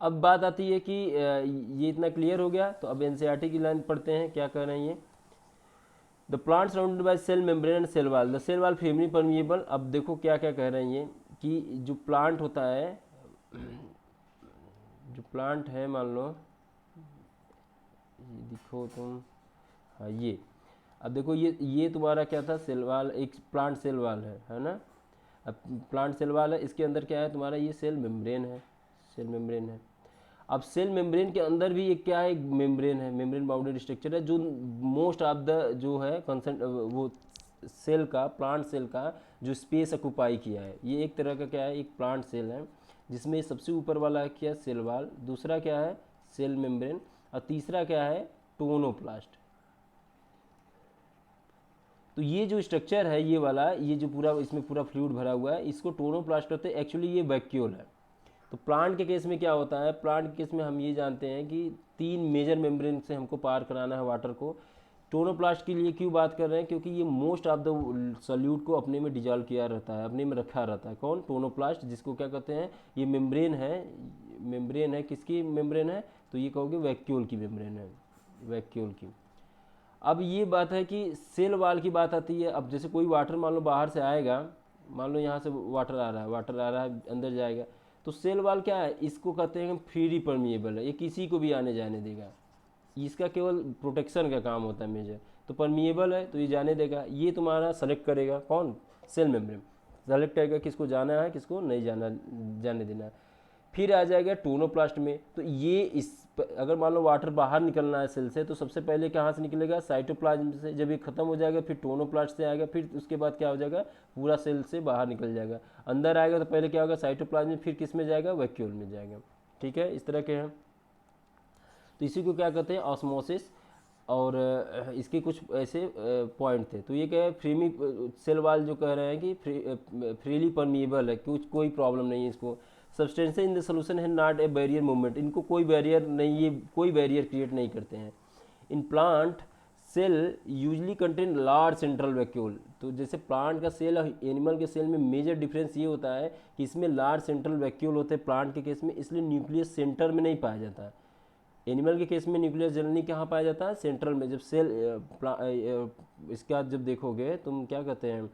अब बात आती है कि ये इतना क्लियर हो गया, तो अब एनसीईआरटी की लाइन पढ़ते हैं, क्या कह रहे हैं ये, the plant surrounded by cell membrane and cell wall, the cell wall semi permeable. अब देखो क्या क्या कह रहे हैं ये, कि जो प्लांट होता है, जो प्लांट है, मान लो दिखो तुम, हाँ ये, अब देखो ये तुम्हारा क्या था, सेल वाल, एक प्लांट सेल वाल है ना। अब प्लांट सेल वाल है, इसके अंदर क्या है तुम्हारा, ये सेल मेम्ब्रेन है, सेल मेम्ब्रेन है। अब सेल मेम्ब्रेन के अंदर भी एक क्या है, एक मेम्ब्रेन है, मेम्ब्रेन बाउंडेड स्ट्रक्चर है, जो मोस्ट ऑफ द जो है कंसेंट वो सेल का, प्लांट सेल का जो स्पेस ऑक्यूपाई किया है। ये एक तरह का क्या है, एक प्लांट सेल है, जिसमें सबसे ऊपर वाला है क्या, सेल वाल, दूसरा क्या है सेल मेम्ब्रेन, और तीसरा क्या है टोनोप्लास्ट। तो ये जो स्ट्रक्चर है ये वाला, ये जो पूरा इसमें पूरा फ्लूइड भरा हुआ है, इसको टोनोप्लास्ट कहते हैं। एक्चुअली ये वैक्यूल है। तो प्लांट के केस में क्या होता है, प्लांट के केस में हम ये जानते हैं कि 3 मेजर मेम्ब्रेन से हमको पार कराना है वाटर को। टोनोप्लास्ट के लिए क्यों बात कर रहे हैं, क्योंकि ये मोस्ट ऑफ द सॉल्यूट को अपने में डिजॉल्व किया रहता है, अपने में रखा रहता है। कौन, टोनोप्लास्ट, जिसको क्या कहते हैं, ये मेम्ब्रेन है, मेम्ब्रेन है, किसकी मेम्ब्रेन है, तो ये कहोगे वैक्यूल की मेम्ब्रेन है, वैक्यूल की। अब ये बात है कि सेल वाल की बात आती है। अब जैसे कोई वाटर मान लो बाहर से आएगा, मान लो यहाँ से वाटर आ रहा है, वाटर आ रहा है अंदर जाएगा, तो सेल वाल क्या है, इसको कहते हैं फ्री परमिएबल है, ये किसी को भी आने जाने देगा, इसका केवल प्रोटेक्शन का काम होता है मेजर। तो परमिएबल है तो ये जाने देगा, ये तुम्हारा सेलेक्ट करेगा, कौन, सेल मेम्ब्रेन सेलेक्ट करेगा किसको जाना है किसको नहीं जाना, जाने देना है। फिर आ जाएगा टोनोप्लास्ट में। तो ये इस अगर मान लो वाटर बाहर निकलना है सेल से, तो सबसे पहले कहाँ से निकलेगा, साइटोप्लाज्म से। जब ये खत्म हो जाएगा फिर टोनोप्लास्ट से आएगा, फिर उसके बाद क्या हो जाएगा, पूरा सेल से बाहर निकल जाएगा। अंदर आएगा तो पहले क्या होगा, साइटोप्लाज्म में, फिर किस में जाएगा, वैक्यूल में जाएगा। ठीक है, इस तरह के हैं। तो इसी को क्या कहते हैं, ऑस्मोसिस। और इसके कुछ ऐसे पॉइंट थे। तो ये क्या है, फ्रीमी सेल वाल जो कह रहे हैं कि फ्रीली परमिएबल है, कुछ कोई प्रॉब्लम नहीं है इसको। सब्सटेंस इन द सोल्यूशन है नॉट ए बैरियर मूवमेंट, इनको कोई बैरियर नहीं, ये कोई बैरियर क्रिएट नहीं करते हैं। In plant cell usually contain large central vacuole. तो जैसे प्लांट का सेल और एनिमल के सेल में मेजर डिफरेंस ये होता है कि इसमें लार्ज सेंट्रल वैक्यूल होते हैं प्लांट के केस में, इसलिए न्यूक्लियस सेंटर में नहीं पाया जाता है। एनिमल के केस में न्यूक्लियस जनरली कहाँ पाया जाता है, सेंट्रल में। जब सेल इसका जब देखोगे तुम क्या कहते हैं,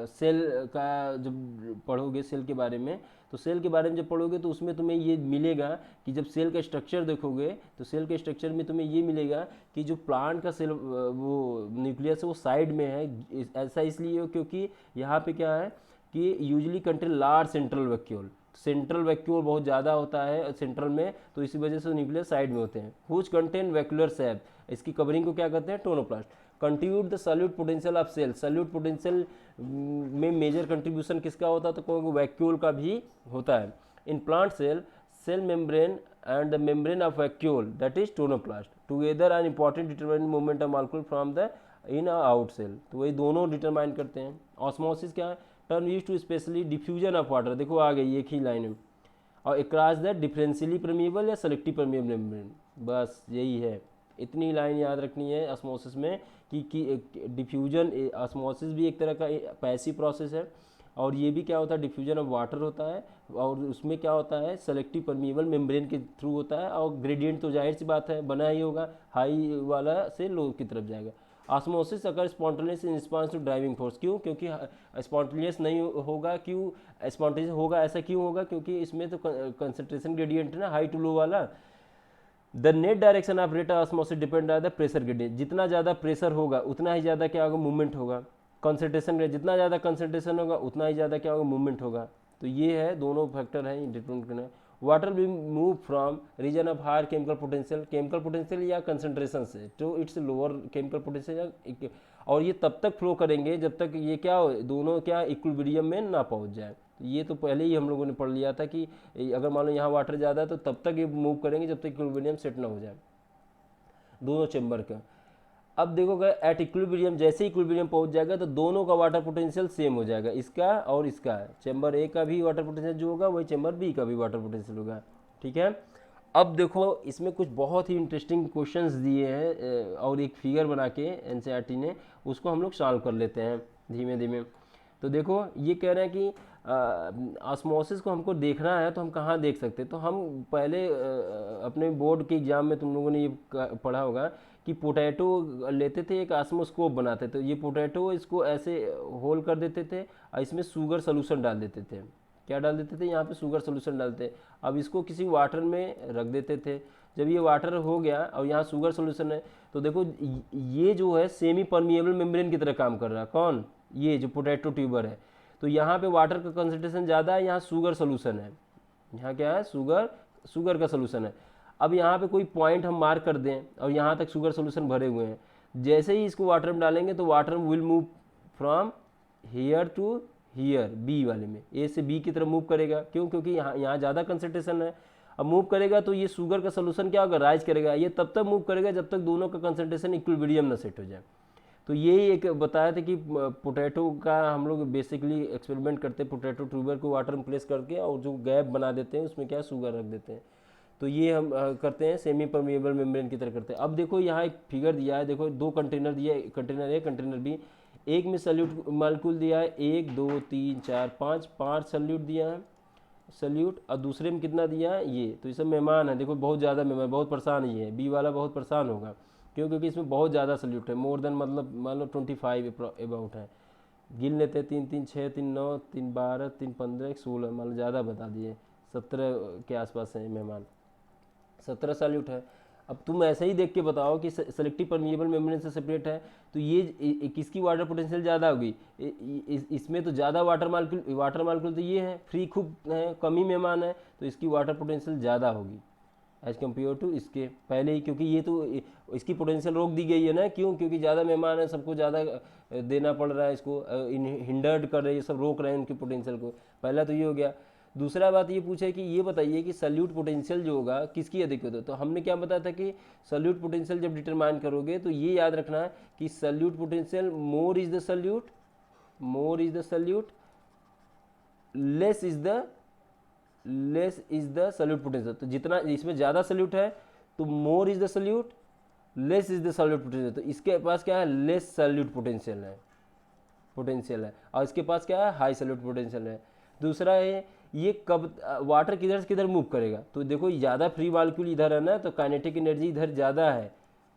सेल का जब पढ़ोगे सेल के बारे में, तो सेल के बारे में जब पढ़ोगे तो उसमें तुम्हें ये मिलेगा कि जब सेल का स्ट्रक्चर देखोगे तो सेल के स्ट्रक्चर में तुम्हें ये मिलेगा कि जो प्लांट का सेल वो न्यूक्लियस है वो साइड में है। ऐसा इसलिए क्योंकि यहाँ पे क्या है कि usually contain large central vacuole, central vacuole बहुत ज़्यादा होता है सेंट्रल में, तो इसी वजह से न्यूक्लियस साइड में होते हैं। हुच कंटेन वैक्यूलर सैप, इसकी कवरिंग को क्या कहते हैं, tonoplast. Contribute the solute potential of cell, solute potential में मेजर कंट्रीब्यूशन किसका होता है, तो कोई वैक्यूल का भी होता है। In plant cell, cell membrane and the membrane of vacuole that is tonoplast together are important determine movement of molecule from the in out cell. तो वही दोनों डिटरमाइन करते हैं। ऑस्मोसिस क्या है, term use to specially diffusion of water, देखो आ गई एक ही लाइन में। और अक्रॉस दैट डिफरेंशियली परमिएबल या सेलेक्टिव परमिएबल मेम्ब्रेन, बस यही है, इतनी लाइन याद रखनी है ऑस्मोसिस में कि डिफ्यूजन, ऑस्मोसिस भी एक तरह का पैसिव प्रोसेस है, और ये भी क्या होता है, डिफ्यूजन ऑफ वाटर होता है, और उसमें क्या होता है, सेलेक्टिव परमिएबल मेम्ब्रेन के थ्रू होता है। और ग्रेडियंट तो जाहिर सी बात है बना ही होगा, हाई वाला से लो की तरफ जाएगा। ऑस्मोसिस अगर spontaneous in response to driving force, क्यों, क्योंकि स्पॉन्टेनियस नहीं होगा, क्यों स्पॉन्टेनियस होगा, ऐसा क्यों होगा, क्योंकि इसमें तो कंसंट्रेशन ग्रेडियंट है ना, हाई टू लो वाला। The net direction of rate of osmosis depend on the pressure gradient, जितना ज़्यादा प्रेशर होगा उतना ही ज़्यादा क्या होगा, मूवमेंट होगा। कंसंट्रेशन ग्रेडियंट, जितना ज़्यादा कंसंट्रेशन होगा उतना ही ज़्यादा क्या होगा, मूवमेंट होगा। तो ये है, दोनों फैक्टर हैं डिपेंड करना। Water will move from region of higher chemical potential या कंसंट्रेशन से to its lower chemical potential, और ये तब तक फ्लो करेंगे जब तक ये क्या हो, दोनों क्या इक्विलिब्रियम में ना पहुंच जाए। ये तो पहले ही हम लोगों ने पढ़ लिया था कि अगर मान लो यहाँ वाटर ज़्यादा है तो तब तक ये मूव करेंगे जब तक इक्विलिब्रियम सेट ना हो जाए दोनों चैम्बर का। अब देखोगे एट इक्विलिब्रियम, जैसे इक्विलिब्रियम पहुंच जाएगा तो दोनों का वाटर पोटेंशियल सेम हो जाएगा, इसका और इसका। चैम्बर ए का भी वाटर पोटेंशियल जो होगा वही चैम्बर बी का भी वाटर पोटेंशियल होगा। ठीक है, अब देखो इसमें कुछ बहुत ही इंटरेस्टिंग क्वेश्चंस दिए हैं और एक फिगर बना के एनसीईआरटी ने, उसको हम लोग सॉल्व कर लेते हैं धीमे धीमे। तो देखो ये कह रहे हैं कि ऑस्मोसिस को हमको देखना है तो हम कहाँ देख सकते हैं। तो हम पहले अपने बोर्ड के एग्जाम में तुम लोगों ने ये पढ़ा होगा कि पोटैटो लेते थे, एक ऑस्मोस्कोप बनाते थे। ये पोटैटो इसको ऐसे होल कर देते थे और इसमें शुगर सोल्यूशन डाल देते थे। क्या डाल देते थे, यहाँ पे शुगर सोल्यूशन डालते। अब इसको किसी वाटर में रख देते थे। जब ये वाटर हो गया और यहाँ शुगर सोल्यूशन है, तो देखो ये जो है सेमी परमिएबल मेम्ब्रेन की तरह काम कर रहा है। कौन, ये जो पोटैटो ट्यूबर है। तो यहाँ पे वाटर का कंसंट्रेशन ज़्यादा है, यहाँ शुगर सोल्यूशन है, यहाँ क्या है, शुगर का सोल्यूशन है। अब यहाँ पे कोई पॉइंट हम मार्क कर दें और यहाँ तक शुगर सोल्यूशन भरे हुए हैं, जैसे ही इसको वाटर में डालेंगे तो water will move from here to here, B वाले में, ए से बी की तरफ मूव करेगा। क्यों? क्योंकि यहाँ ज़्यादा कंसंट्रेशन है। अब मूव करेगा तो ये शुगर का सोल्यूशन क्या होगा, राइज करेगा। ये तब तक मूव करेगा जब तक दोनों का कंसंट्रेशन इक्विलिब्रियम ना सेट हो जाए। तो यही एक बताया था कि पोटैटो का हम लोग बेसिकली एक्सपेरिमेंट करते हैं, पोटैटो ट्यूबर को वाटर में प्लेस करके और जो गैप बना देते हैं उसमें क्या शुगर रख देते हैं। तो ये हम करते हैं सेमी परमिएबल मेम्ब्रेन की तरह करते हैं। अब देखो यहाँ एक फिगर दिया है, देखो दो कंटेनर दिया है, कंटेनर ए कंटेनर बी। एक में सल्यूट मालिक्यूल दिया है 1 2 3 4 5 सल्यूट दिया है, सल्यूट। और दूसरे में कितना दिया है, ये। तो ये सब मेहमान है, देखो बहुत ज़्यादा मेहमान, बहुत परेशान ही है, बी वाला बहुत परेशान होगा। क्यों? क्योंकि इसमें बहुत ज़्यादा सल्यूट है, मोर देन मतलब मान लो 25 अबाउट है। गिन लेते हैं, 3 3 6 3 9 3 12 3 15 16, मान लो ज़्यादा बता दिए, 17 के आसपास है मेहमान, 17 सल्यूट है। अब तुम ऐसे ही देख के बताओ कि सेलेक्टिव परमिएबल मेम्ब्रेन से सेपरेट है तो ये किसकी वाटर पोटेंशियल ज़्यादा होगी? इसमें तो ज़्यादा वाटर मालिक्यूल तो ये है, फ्री खूब है, कम ही मेहमान है, तो इसकी वाटर पोटेंशियल ज़्यादा होगी एज कम्पेयर टू इसके पहले ही। क्योंकि ये तो इसकी पोटेंशियल रोक दी गई है ना। क्यों? क्योंकि ज़्यादा मेहमान है, सबको ज़्यादा देना पड़ रहा है, इसको हिंडर्ड कर रहे हैं, सब रोक रहे हैं उनकी पोटेंशियल को। पहला तो ये हो गया। दूसरा बात ये पूछे कि ये बताइए कि सल्यूट पोटेंशियल जो होगा किसकी अधिक होता है। तो हमने क्या बताया था कि सल्यूट पोटेंशियल जब डिटरमाइन करोगे तो ये याद रखना है कि solute potential more is the solute less is the solute potential. तो जितना इसमें ज़्यादा सल्यूट है तो more is the solute, less is the solute potential. तो इसके पास क्या है, लेस सल्यूट पोटेंशियल है, और इसके पास क्या है, हाई सल्यूट पोटेंशियल है। दूसरा है ये कब वाटर किधर से किधर मूव करेगा। तो देखो ज़्यादा फ्री मॉलिक्यूल इधर है ना, तो काइनेटिक एनर्जी इधर ज़्यादा है,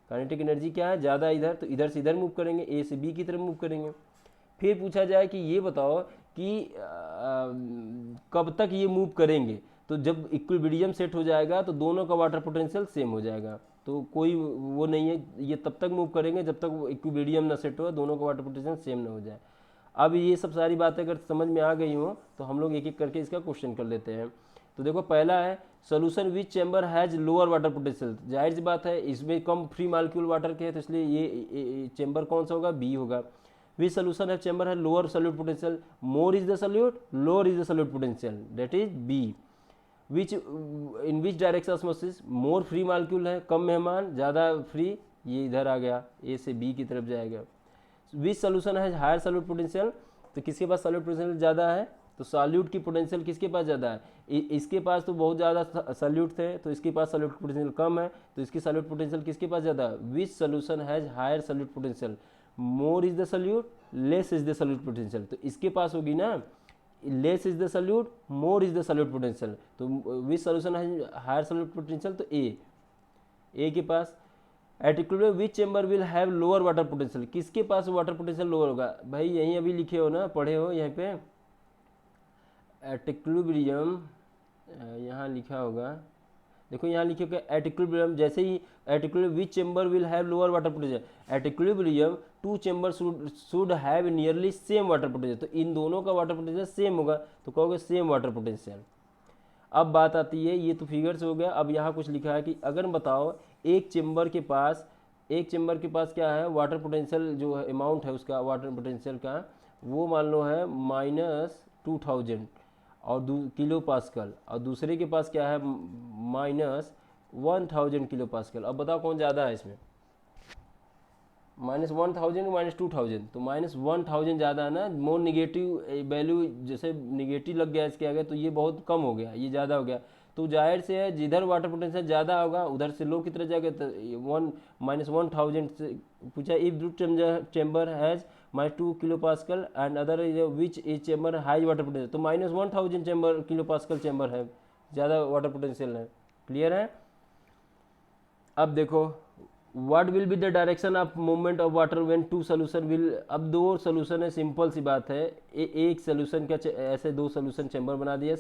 काइनेटिक एनर्जी क्या है, ज़्यादा इधर, तो इधर से इधर मूव करेंगे, ए से बी की तरफ मूव करेंगे। फिर पूछा जाए कि ये बताओ कि कब तक ये मूव करेंगे। तो जब इक्विलिब्रियम सेट हो जाएगा तो दोनों का वाटर पोटेंशियल सेम हो जाएगा, तो कोई वो नहीं है, ये तब तक मूव करेंगे जब तक इक्विलिब्रियम ना सेट हो, दोनों का वाटर पोटेंशियल सेम ना हो जाए। अब ये सब सारी बातें अगर समझ में आ गई हो तो हम लोग एक एक करके इसका क्वेश्चन कर लेते हैं। तो देखो पहला है solution which chamber has lower water potential. जाहिर सी बात है इसमें कम फ्री मॉलिक्यूल वाटर के है, तो इसलिए ये चैम्बर कौन सा होगा, बी होगा। विच सोल्यूशन है चैम्बर है lower solute potential, more is the solute, lower is the solute potential, that is B. Which in which direction osmosis, more free molecule है, कम मेहमान, ज़्यादा फ्री, ये इधर आ गया, ए से बी की तरफ जाएगा। विच सोल्यूशन है हायर सल्यूट पोटेंशियल, तो किसके पास सल्यूट पोटेंशियल ज़्यादा है, तो सॉल्यूट की पोटेंशियल किसके पास ज़्यादा है, इसके पास तो बहुत ज़्यादा सल्यूट थे, तो इसके पास सल्यूट पोटेंशियल कम है, तो इसकी सल्यूट पोटेंशियल किसके पास ज़्यादा है। Which solution has higher solute potential, more is the solute, less is the solute potential. तो इसके पास होगी ना, less is the solute, more is the solute potential. तो which solution has higher solute potential, तो ए के पास। At equilibrium which chamber will have lower water potential, किसके पास वाटर पोटेंशियल लोअर होगा, भाई यहीं अभी लिखे हो ना, पढ़े हो यहाँ पे, एट इक्विलिब्रियम, यहाँ लिखा होगा, देखो यहाँ लिखे होगा एट इक्विलिब्रियम, जैसे ही at equilibrium which chamber will have lower water potential, at equilibrium two chamber should have nearly same water potential. तो इन दोनों का वाटर पोटेंशियल सेम होगा, तो कहोगे सेम वाटर पोटेंशियल। अब बात आती है, ये तो फिगर से हो गया। अब यहाँ कुछ लिखा है कि अगर बताओ एक चेम्बर के पास क्या है, वाटर पोटेंशियल जो है अमाउंट है उसका वाटर पोटेंशियल का, वो मान लो है -2000 और किलो पास्कल, और दूसरे के पास क्या है -1000 किलो पास्कल। अब बताओ कौन ज़्यादा है इसमें, -1000 -2000, तो -1000 ज़्यादा है ना। मोर निगेटिव वैल्यू, जैसे निगेटिव लग गया इसके आगे, तो ये बहुत कम हो गया, ये ज़्यादा हो गया। तो जाहिर से है जिधर वाटर पोटेंशियल ज़्यादा होगा उधर से लो की तरह जाएगा। तो -1000 से पूछा if root chamber has -2 kilo pascal and other which is chamber high water potential, तो -1000 चैम्बर किलो पास्कल चैम्बर है, ज़्यादा वाटर पोटेंशियल है। क्लियर है। अब देखो what will be the direction of movement of water when two solution will. अब दो सोल्यूशन है, सिंपल सी बात है, एक सोल्यूशन का ऐसे दो सोल्यूशन चैम्बर बना दिया,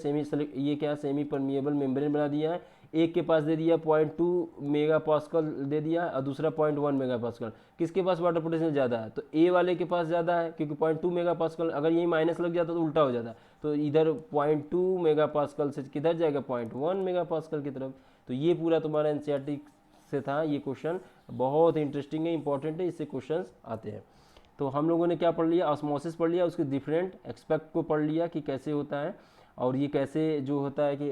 ये क्या सेमी परमिएबल मेम्ब्रेन बना दिया है, एक के पास दे दिया 0.2 मेगा पास्कल दे दिया और दूसरा 0.1 मेगा पास्कल, किसके पास वाटर पोटेंशियल ज़्यादा है? तो ए वाले के पास ज़्यादा है, क्योंकि 0.2 मेगा पास्कल, अगर यही माइनस लग जाता तो उल्टा हो जाता, तो इधर 0.2 मेगा पास्कल से किधर जाएगा 0.1 मेगा पास्कल की तरफ। तो ये पूरा तुम्हारा एनसीईआरटी से था ये क्वेश्चन, बहुत इंटरेस्टिंग है, इंपॉर्टेंट है, इससे क्वेश्चन आते हैं। तो हम लोगों ने क्या पढ़ लिया, ऑस्मोसिस पढ़ लिया, उसके डिफरेंट एक्सपेक्ट को पढ़ लिया कि कैसे होता है, और ये कैसे जो होता है कि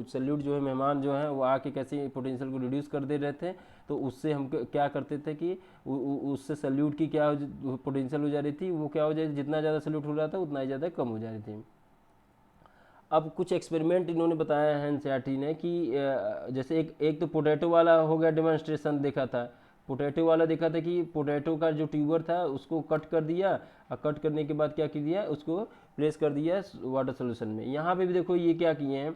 सल्यूट जो है, मेहमान जो है वो आके कैसे पोटेंशियल को रिड्यूस कर दे रहे थे, तो उससे हम क्या करते थे कि उससे सल्यूट की क्या पोटेंशियल हो जा रही थी, वो क्या हो जाए, जितना ज़्यादा सल्यूट हो रहा था उतना ही ज़्यादा कम हो जा रही थी। अब कुछ एक्सपेरिमेंट इन्होंने बताया है एनसीईआरटी ने कि जैसे एक तो पोटैटो वाला हो गया, डेमोन्स्ट्रेशन देखा था, पोटैटो वाला देखा था कि पोटैटो का जो ट्यूबर था उसको कट कर दिया, और कट करने के बाद क्या कर दिया, उसको प्लेस कर दिया वाटर सोल्यूशन में। यहाँ पे भी देखो ये क्या किए हैं,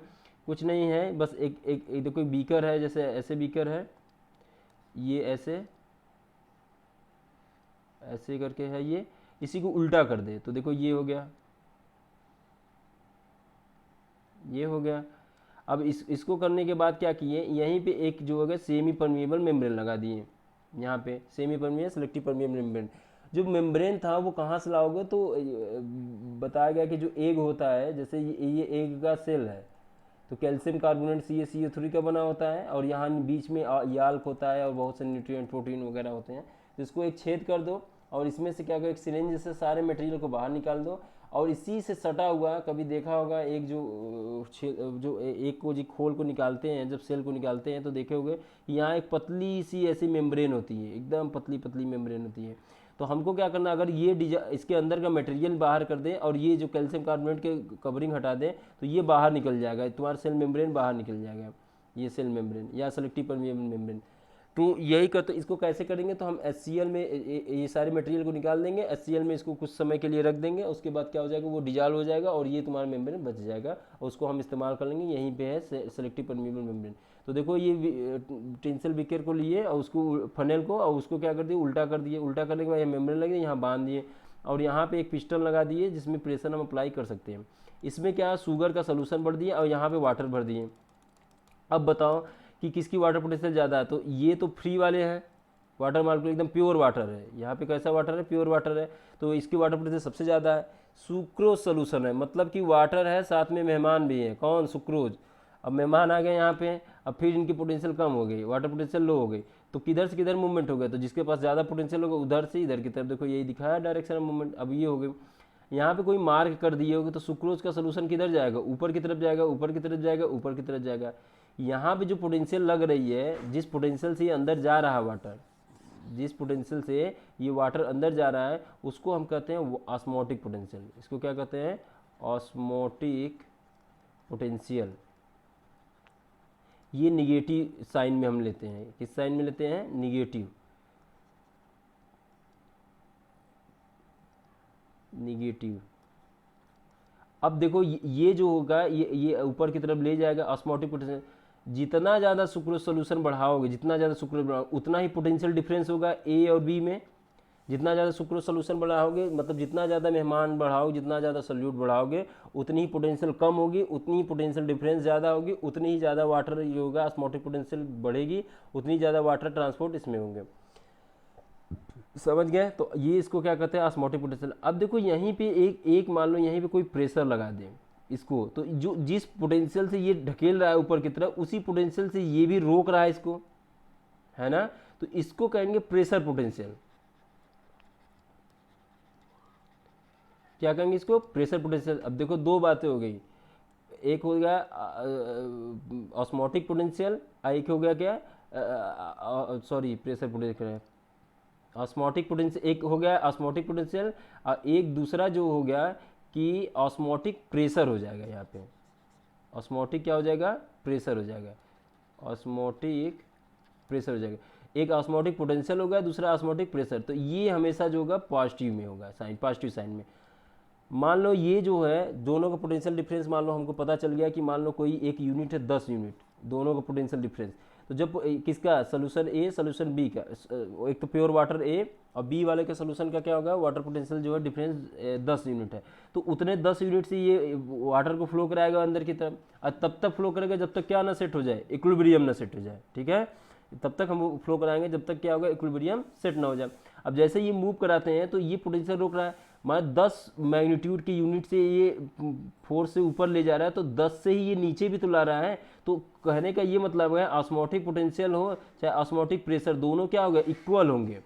कुछ नहीं है, बस एक देखो बीकर है, जैसे ऐसे बीकर है, ये ऐसे ऐसे करके है, ये इसी को उल्टा कर दे तो देखो ये हो गया, ये हो गया। अब इसको करने के बाद क्या किए, यहीं पे एक जो होगा सेमी परमिएबल मेम्ब्रेन लगा दिए, यहाँ पे semi permeable selective permeable membrane. जो मेम्ब्रेन था वो कहाँ से लाओगे, तो बताया गया कि जो एग होता है, जैसे ये एग का सेल है, तो कैल्शियम कार्बोनेट CaCO3 का बना होता है, और यहाँ बीच में याल्क होता है और बहुत से न्यूट्रिएंट प्रोटीन वगैरह होते हैं। तो इसको एक छेद कर दो और इसमें से क्या करो, एक सिरिंज से सारे मटेरियल को बाहर निकाल दो, और इसी से सटा हुआ, कभी देखा होगा एक जो एक को जी खोल को निकालते हैं, जब सेल को निकालते हैं तो देखे होंगे यहाँ एक पतली सी ऐसी मेम्ब्रेन होती है, एकदम पतली पतली मेम्ब्रेन होती है। तो हमको क्या करना, अगर ये इसके अंदर का मटेरियल बाहर कर दें और ये जो कैल्शियम कार्बोनेट के कवरिंग हटा दें, तो ये बाहर निकल जाएगा, तुम्हारा सेल मेम्ब्रेन बाहर निकल जाएगा, ये सेल मेम्ब्रेन या सेलेक्टिव परमिएबल मेम्ब्रेन। तो यही करते, इसको कैसे करेंगे, तो हम HCl में ये सारे मटेरियल को निकाल देंगे, HCl में इसको कुछ समय के लिए रख देंगे, उसके बाद क्या हो जाएगा, वो डिजॉल्व हो जाएगा और ये तुम्हारा मेम्ब्रेन बच जाएगा, और उसको हम इस्तेमाल कर लेंगे। यहीं पे है सेलेक्टिव परमिएबल मेम्ब्रेन। तो देखो ये टेंसिल बिकर को लिए और उसको फनेल को, और उसको क्या कर दिए, उल्टा कर दिए, उल्टा करने के बाद ये मेम्ब्रेन लगे, यहाँ बांध दिए, और यहाँ पे एक पिस्टन लगा दिए जिसमें प्रेशर हम अप्लाई कर सकते हैं। इसमें क्या शुगर का सोल्यूशन भर दिए और यहाँ पे वाटर भर दिए। अब बताओ कि किसकी वाटर पोटेंशियल ज़्यादा है, तो ये तो फ्री वाले हैं, वाटर मालिक्यूल एकदम प्योर वाटर है, यहाँ पे कैसा वाटर है, प्योर वाटर है, तो इसकी वाटर पोटेंशियल सबसे ज़्यादा है। सुक्रोज सोल्यूशन है, मतलब कि वाटर है साथ में मेहमान भी है, कौन, सुक्रोज। अब मेहमान आ गए यहाँ पे, अब फिर इनकी पोटेंशियल कम हो गई, वाटर पोटेंशियल लो हो गई, तो किधर से किधर मूवमेंट हो गया, तो जिसके पास ज़्यादा पोटेंशियल होगा उधर से इधर की तरफ, देखो यही दिखाया डायरेक्शन ऑफ मूवमेंट। अब ये हो गई, यहाँ पे कोई मार्क कर दिए होगे, तो सुक्रोज का सोल्यूशन किधर जाएगा, ऊपर की तरफ जाएगा, ऊपर की तरफ जाएगा, ऊपर की तरफ जाएगा। यहाँ पे जो पोटेंशियल लग रही है, जिस पोटेंशियल से ये अंदर जा रहा है वाटर, जिस पोटेंशियल से ये वाटर अंदर जा रहा है, उसको हम कहते हैं ऑस्मोटिक पोटेंशियल। इसको क्या कहते हैं, ऑस्मोटिक पोटेंशियल। ये निगेटिव साइन में हम लेते हैं, किस साइन में लेते हैं, निगेटिव, निगेटिव। अब देखो ये जो होगा, ये ऊपर की तरफ ले जाएगा ऑस्मोटिक पोटेंशियल। जितना ज़्यादा सुक्रोज सोल्यूशन बढ़ाओगे, जितना ज़्यादा सुक्रोज बढ़ाओगे उतना ही पोटेंशियल डिफरेंस होगा ए और बी में। जितना ज़्यादा सुक्रोज सोल्यूशन बढ़ाओगे, मतलब जितना ज़्यादा मेहमान बढ़ाओगे, जितना ज़्यादा सल्यूट बढ़ाओगे, उतनी ही पोटेंशियल कम होगी, उतनी ही पोटेंशियल डिफरेंस ज़्यादा होगी, उतनी ही ज़्यादा वाटर ये होगा, ऑस्मोटिक पोटेंशियल बढ़ेगी, उतनी ज़्यादा वाटर ट्रांसपोर्ट इसमें होंगे। समझ गए, तो ये इसको क्या कहते हैं, ऑस्मोटिक पोटेंशियल। अब देखो यहीं पे एक मान लो यहीं पे कोई प्रेशर लगा दें इसको, तो जो जिस पोटेंशियल से ये ढकेल रहा है ऊपर की तरफ, उसी पोटेंशियल से ये भी रोक रहा है इसको, है ना, तो इसको कहेंगे प्रेशर पोटेंशियल। क्या कहेंगे इसको, प्रेशर पोटेंशियल। अब देखो दो बातें हो गई, एक हो गया ऑस्मोटिक पोटेंशियल, एक हो गया क्या, sorry pressure potential, osmotic potential एक हो गया, ऑस्मोटिक पोटेंशियल, और एक दूसरा जो हो गया कि ऑस्मोटिक प्रेशर हो जाएगा। यहाँ पे ऑस्मोटिक क्या हो जाएगा, प्रेशर हो जाएगा, ऑस्मोटिक प्रेशर हो जाएगा। एक ऑस्मोटिक पोटेंशियल होगा, दूसरा ऑस्मोटिक प्रेशर। तो ये हमेशा जो होगा पॉजिटिव में होगा, साइन पॉजिटिव साइन में। मान लो ये जो है दोनों का पोटेंशियल डिफरेंस, मान लो हमको पता चल गया कि मान लो कोई एक यूनिट है 10 यूनिट, दोनों का पोटेंशियल डिफरेंस तो जब किसका सोल्यूशन ए सोल्यूशन बी का, एक तो प्योर वाटर ए और बी वाले के सोल्यूशन का क्या होगा, वाटर पोटेंशियल जो है डिफरेंस 10 यूनिट है, तो उतने 10 यूनिट से ये वाटर को फ्लो कराएगा अंदर की तरफ, और तब तक फ्लो करेगा जब तक क्या ना सेट हो जाए, इक्विलिब्रियम ना सेट हो जाए, ठीक है, तब तक हम फ्लो कराएंगे जब तक क्या होगा, इक्विलिब्रियम सेट ना हो जाए। अब जैसे ये मूव कराते हैं तो ये पोटेंशियल रोक रहा है, मतलब 10 मैग्नीट्यूड की यूनिट से ये फोर्स से ऊपर ले जा रहा है, तो 10 से ही ये नीचे भी तो ला रहा है, तो कहने का ये मतलब है ऑस्मोटिक पोटेंशियल हो चाहे ऑस्मोटिक प्रेशर, दोनों क्या होगा, इक्वल होंगे,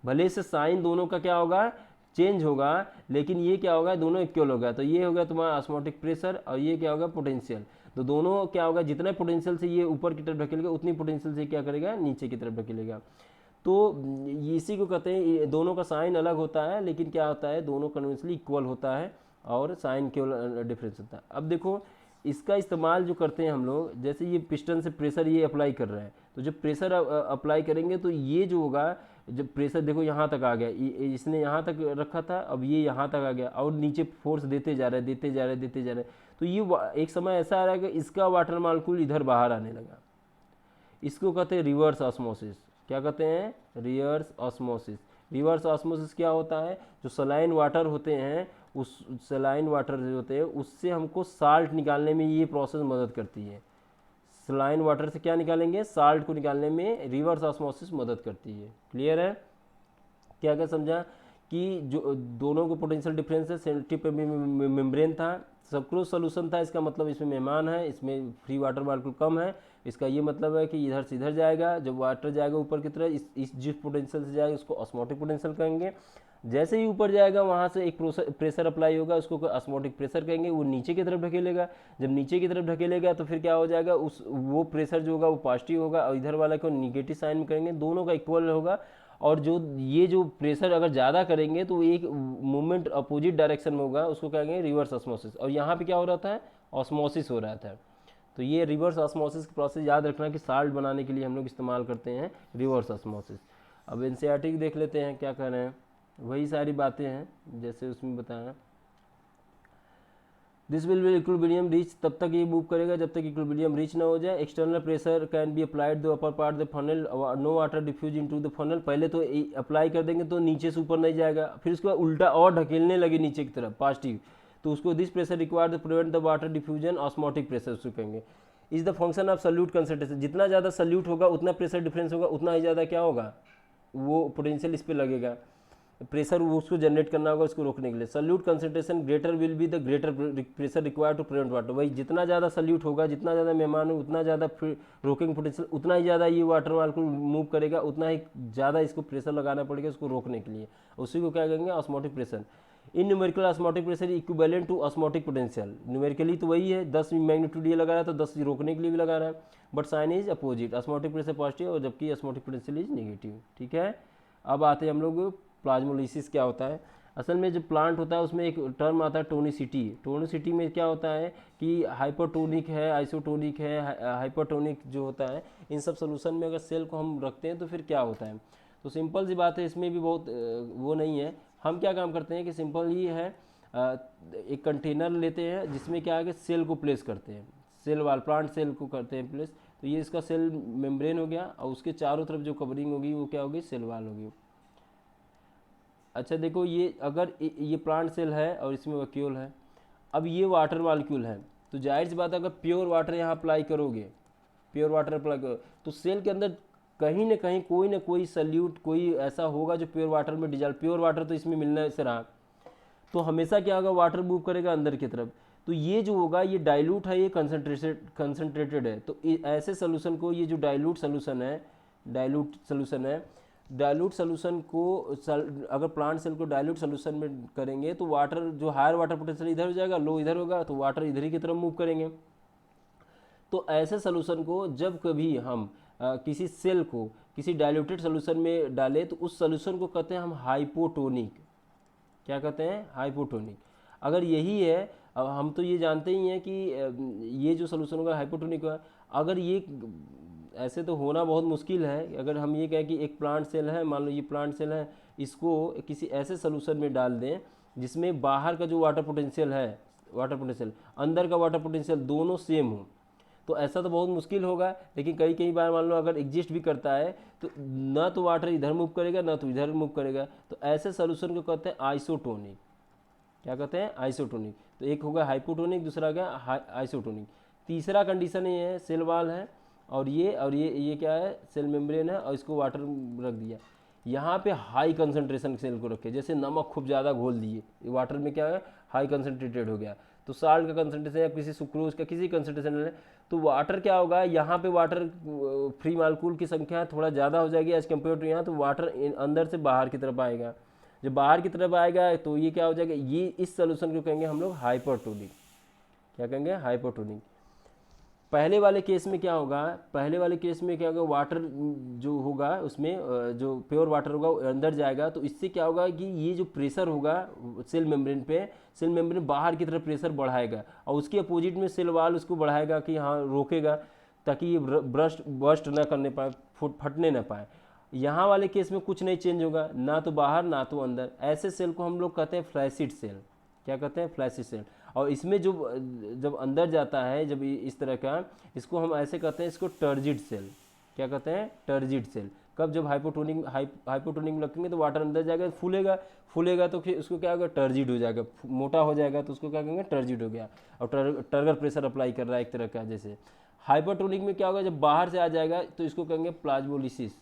भले से साइन दोनों का क्या होगा, चेंज होगा, लेकिन ये क्या होगा, दोनों इक्वल होगा। तो ये होगा तुम्हारा ऑस्मोटिक प्रेशर और ये क्या होगा, पोटेंशियल, तो दोनों क्या होगा, जितना पोटेंशियल से ये ऊपर की तरफ ढकेलेगा उतनी पोटेंशियल से क्या करेगा, नीचे की तरफ ढकेलेगा। तो इसी को कहते हैं, दोनों का साइन अलग होता है लेकिन क्या होता है, दोनों कन्वेंशनली इक्वल होता है और साइन केवल डिफरेंस होता है। अब देखो इसका इस्तेमाल जो करते हैं हम लोग, जैसे ये पिस्टन से प्रेशर ये अप्लाई कर रहे हैं, तो जब प्रेशर अप्लाई करेंगे तो ये जो होगा, जब प्रेशर देखो यहाँ तक आ गया, इसने यहाँ तक रखा था, अब ये यहाँ तक आ गया और नीचे फोर्स देते जा रहे देते जा रहे देते जा रहे, तो ये एक समय ऐसा आ रहा है कि इसका वाटर मॉलिक्यूल इधर बाहर आने लगा, इसको कहते हैं रिवर्स ऑस्मोसिस। क्या कहते हैं, रिवर्स ऑस्मोसिस। रिवर्स ऑस्मोसिस क्या होता है, जो सलाइन वाटर होते हैं, उस सलाइन वाटर जो होते हैं उससे हमको साल्ट निकालने में ये प्रोसेस मदद करती है। सलाइन वाटर से क्या निकालेंगे, साल्ट को निकालने में रिवर्स ऑस्मोसिस मदद करती है। क्लियर है, क्या क्या समझा कि जो दोनों को पोटेंशियल डिफरेंस है, सेंटिप मेम्ब्रेन था, सक्रोज सोल्यूशन था, इसका मतलब इसमें मेहमान है, इसमें फ्री वाटर मॉलिक्यूल कम है, इसका ये मतलब है कि इधर से इधर जाएगा, जब वाटर जाएगा ऊपर की तरह इस जिस पोटेंशियल से जाएगा उसको ऑस्मोटिक पोटेंशियल कहेंगे, जैसे ही ऊपर जाएगा वहाँ से एक प्रेशर अप्लाई होगा, उसको ऑस्मोटिक प्रेशर कहेंगे, वो नीचे की तरफ ढकेलेगा, जब नीचे की तरफ ढकेलेगा तो फिर क्या हो जाएगा, वो प्रेशर जो होगा वो पॉजिटिव होगा और इधर वाला को निगेटिव साइन में करेंगे, दोनों का इक्वल होगा। और जो प्रेशर अगर ज़्यादा करेंगे तो एक मूवमेंट अपोजिट डायरेक्शन में होगा, उसको कहेंगे रिवर्स ऑस्मोसिस। और यहाँ पे क्या हो रहा था, ऑस्मोसिस हो रहा था। तो ये रिवर्स ऑस्मोसिस की प्रोसेस याद रखना कि साल्ट बनाने के लिए हम लोग इस्तेमाल करते हैं रिवर्स ऑस्मोसिस। अब एनसीईआरटी देख लेते हैं क्या कह रहे हैं, वही सारी बातें हैं जैसे उसमें बताया। This will be equilibrium reach, तब तक ये मूव करेगा जब तक इक्विलिब्रियम रीच ना हो जाए। External pressure can be applied the upper part the funnel, no water diffuse into the funnel. पहले तो अप्लाई कर देंगे तो नीचे से ऊपर नहीं जाएगा, फिर उसके बाद उल्टा और ढकेलने लगे नीचे की तरफ पॉजिटिव, तो उसको this pressure required to prevent the water diffusion, osmotic pressure उसको कहेंगे। Is the function of solute concentration, जितना ज़्यादा सल्यूट होगा उतना प्रेशर डिफरेंस होगा, उतना ही ज़्यादा क्या होगा, वो पोटेंशियल इस पर लगेगा, प्रेशर उसको जनरेट करना होगा उसको रोकने के लिए। Solute concentration greater will be the greater pressure required to prevent water, वही जितना ज़्यादा सल्यूट होगा, जितना ज़्यादा मेहमान हो, उतना ज़्यादा रोकिंग पोटेंशियल, उतना ही ज़्यादा ये वाटर मॉलिक्यूल मूव करेगा, उतना ही ज़्यादा इसको प्रेशर लगाना पड़ेगा उसको रोकने के लिए, उसी को क्या कहेंगे, osmotic pressure. In numerical osmotic pressure equivalent to osmotic potential, numerically तो वही है, 10 मैग्नीट्यूड ये लगा रहा है तो 10 रोकने के लिए भी लगा रहा है, but sign is opposite, osmotic pressure positive और जबकि ऑस्मोटिक पोटेंशियल इज नेगेटिव। ठीक है, अब आते हैं हम लोग प्लाज्मोलिसिस क्या होता है। असल में जो प्लांट होता है उसमें एक टर्म आता है टोनिसिटी। टोनिसिटी में क्या होता है कि हाइपरटोनिक है, आइसोटोनिक है, हाइपरटोनिक जो होता है, इन सब सोल्यूशन में अगर सेल को हम रखते हैं तो फिर क्या होता है। तो सिंपल सी बात है, इसमें भी बहुत वो नहीं है। हम क्या काम करते हैं कि सिंपल ही है, एक कंटेनर लेते हैं जिसमें क्या है कि सेल को प्लेस करते हैं, सेल वाल प्लांट सेल को करते हैं प्लेस, तो ये इसका सेल मेम्ब्रेन हो गया और उसके चारों तरफ जो कवरिंग होगी वो क्या होगी, सेल वाल होगी। अच्छा देखो, ये अगर ये प्लांट सेल है और इसमें वैक्यूल है, अब ये वाटर मॉलिक्यूल है, तो जाहिर सी बात है अगर प्योर वाटर यहाँ अप्लाई करोगे, प्योर वाटर अप्लाई करो तो सेल के अंदर कहीं ना कहीं कोई ना कोई सल्यूट कोई ऐसा होगा जो प्योर वाटर में डिजॉल्व, प्योर वाटर तो इसमें मिलने से रहा, तो हमेशा क्या होगा, वाटर मूव करेगा अंदर की तरफ, तो ये जो होगा ये डाइल्यूट है, ये कंसनट्रेटेड है। तो ऐसे सोल्यूशन को, ये जो डाइल्यूट सोल्यूशन है, डाइल्यूट सोल्यूशन को अगर प्लांट सेल को डाइल्यूट सोल्यूशन में करेंगे तो वाटर जो हायर वाटर पोटेंशियल इधर हो जाएगा, लो इधर होगा, तो वाटर इधर ही की तरफ मूव करेंगे। तो ऐसे सोल्यूशन को जब कभी हम किसी सेल को किसी डाइल्यूटेड सोल्यूशन में डालें तो उस सोल्यूशन को कहते हैं हम हाइपोटोनिक। क्या कहते हैं, हाइपोटोनिक। अगर यही है, अब हम तो ये जानते ही हैं कि ये जो सोल्यूशन होगा हाइपोटोनिक है। अगर ये ऐसे तो होना बहुत मुश्किल है, अगर हम ये कहें कि एक प्लांट सेल है, मान लो ये प्लांट सेल है, इसको किसी ऐसे सोल्यूशन में डाल दें जिसमें बाहर का जो वाटर पोटेंशियल है, वाटर पोटेंशियल, अंदर का वाटर पोटेंशियल दोनों सेम हो, तो ऐसा तो बहुत मुश्किल होगा, लेकिन कई कई बार मान लो अगर एग्जिस्ट भी करता है तो ना तो वाटर इधर मूव करेगा ना तो इधर मूव करेगा, तो ऐसे सोल्यूशन को कहते हैं आइसोटोनिक। क्या कहते हैं? आइसोटोनिक। तो एक होगा हाइपोटोनिक, दूसरा हो गया आइसोटोनिक। तीसरा कंडीशन ये है सेल वाल है और ये क्या है? सेल मेम्ब्रेन है और इसको वाटर रख दिया। यहाँ पे हाई कंसंट्रेशन सेल को रखे, जैसे नमक खूब ज़्यादा घोल दिए, वाटर में क्या है? हाई कंसनट्रेटेड हो गया। तो साल्ट का कंसंट्रेशन या किसी सुक्रोज का किसी कंसंट्रेशन है तो वाटर क्या होगा? यहाँ पे वाटर फ्री मालिक्यूल की संख्या थोड़ा ज़्यादा हो जाएगी एज कम्पेयर टू यहाँ, तो वाटर अंदर से बाहर की तरफ आएगा। जब बाहर की तरफ आएगा तो ये क्या हो जाएगा? ये इस सोल्यूशन को कहेंगे हम लोग हाइपरटोनिक। क्या कहेंगे? हाइपरटोनिक। पहले वाले केस में क्या होगा? पहले वाले केस में क्या होगा? वाटर जो होगा उसमें जो प्योर वाटर होगा वो अंदर जाएगा, तो इससे क्या होगा कि ये जो प्रेशर होगा सेल मेम्ब्रेन पे, सेल मेम्ब्रेन बाहर की तरफ प्रेशर बढ़ाएगा और उसके अपोजिट में सेल वाल उसको बढ़ाएगा कि हाँ रोकेगा, ताकि ये बर्स्ट ना करने पाए, फटने ना पाए। यहाँ वाले केस में कुछ नहीं चेंज होगा, ना तो बाहर ना तो अंदर। ऐसे सेल को हम लोग कहते हैं फ्लैसिड सेल। क्या कहते हैं? Flaccid cell. और इसमें जो जब अंदर जाता है, जब इस तरह का, इसको हम ऐसे कहते हैं, इसको टर्जिड सेल। क्या कहते हैं? Turgid cell. कब? जब हाइपोटोनिक में रखेंगे तो वाटर अंदर जाएगा, फूलेगा तो फिर उसको क्या होगा? टर्जिड हो जाएगा, मोटा हो जाएगा, तो उसको क्या कहेंगे? टर्जिड हो गया। और टर्गर प्रेशर अप्लाई कर रहा है एक तरह का। जैसे हाइपरटोनिक में क्या होगा? जब बाहर से आ जाएगा तो इसको कहेंगे प्लाज्मोलिसिस।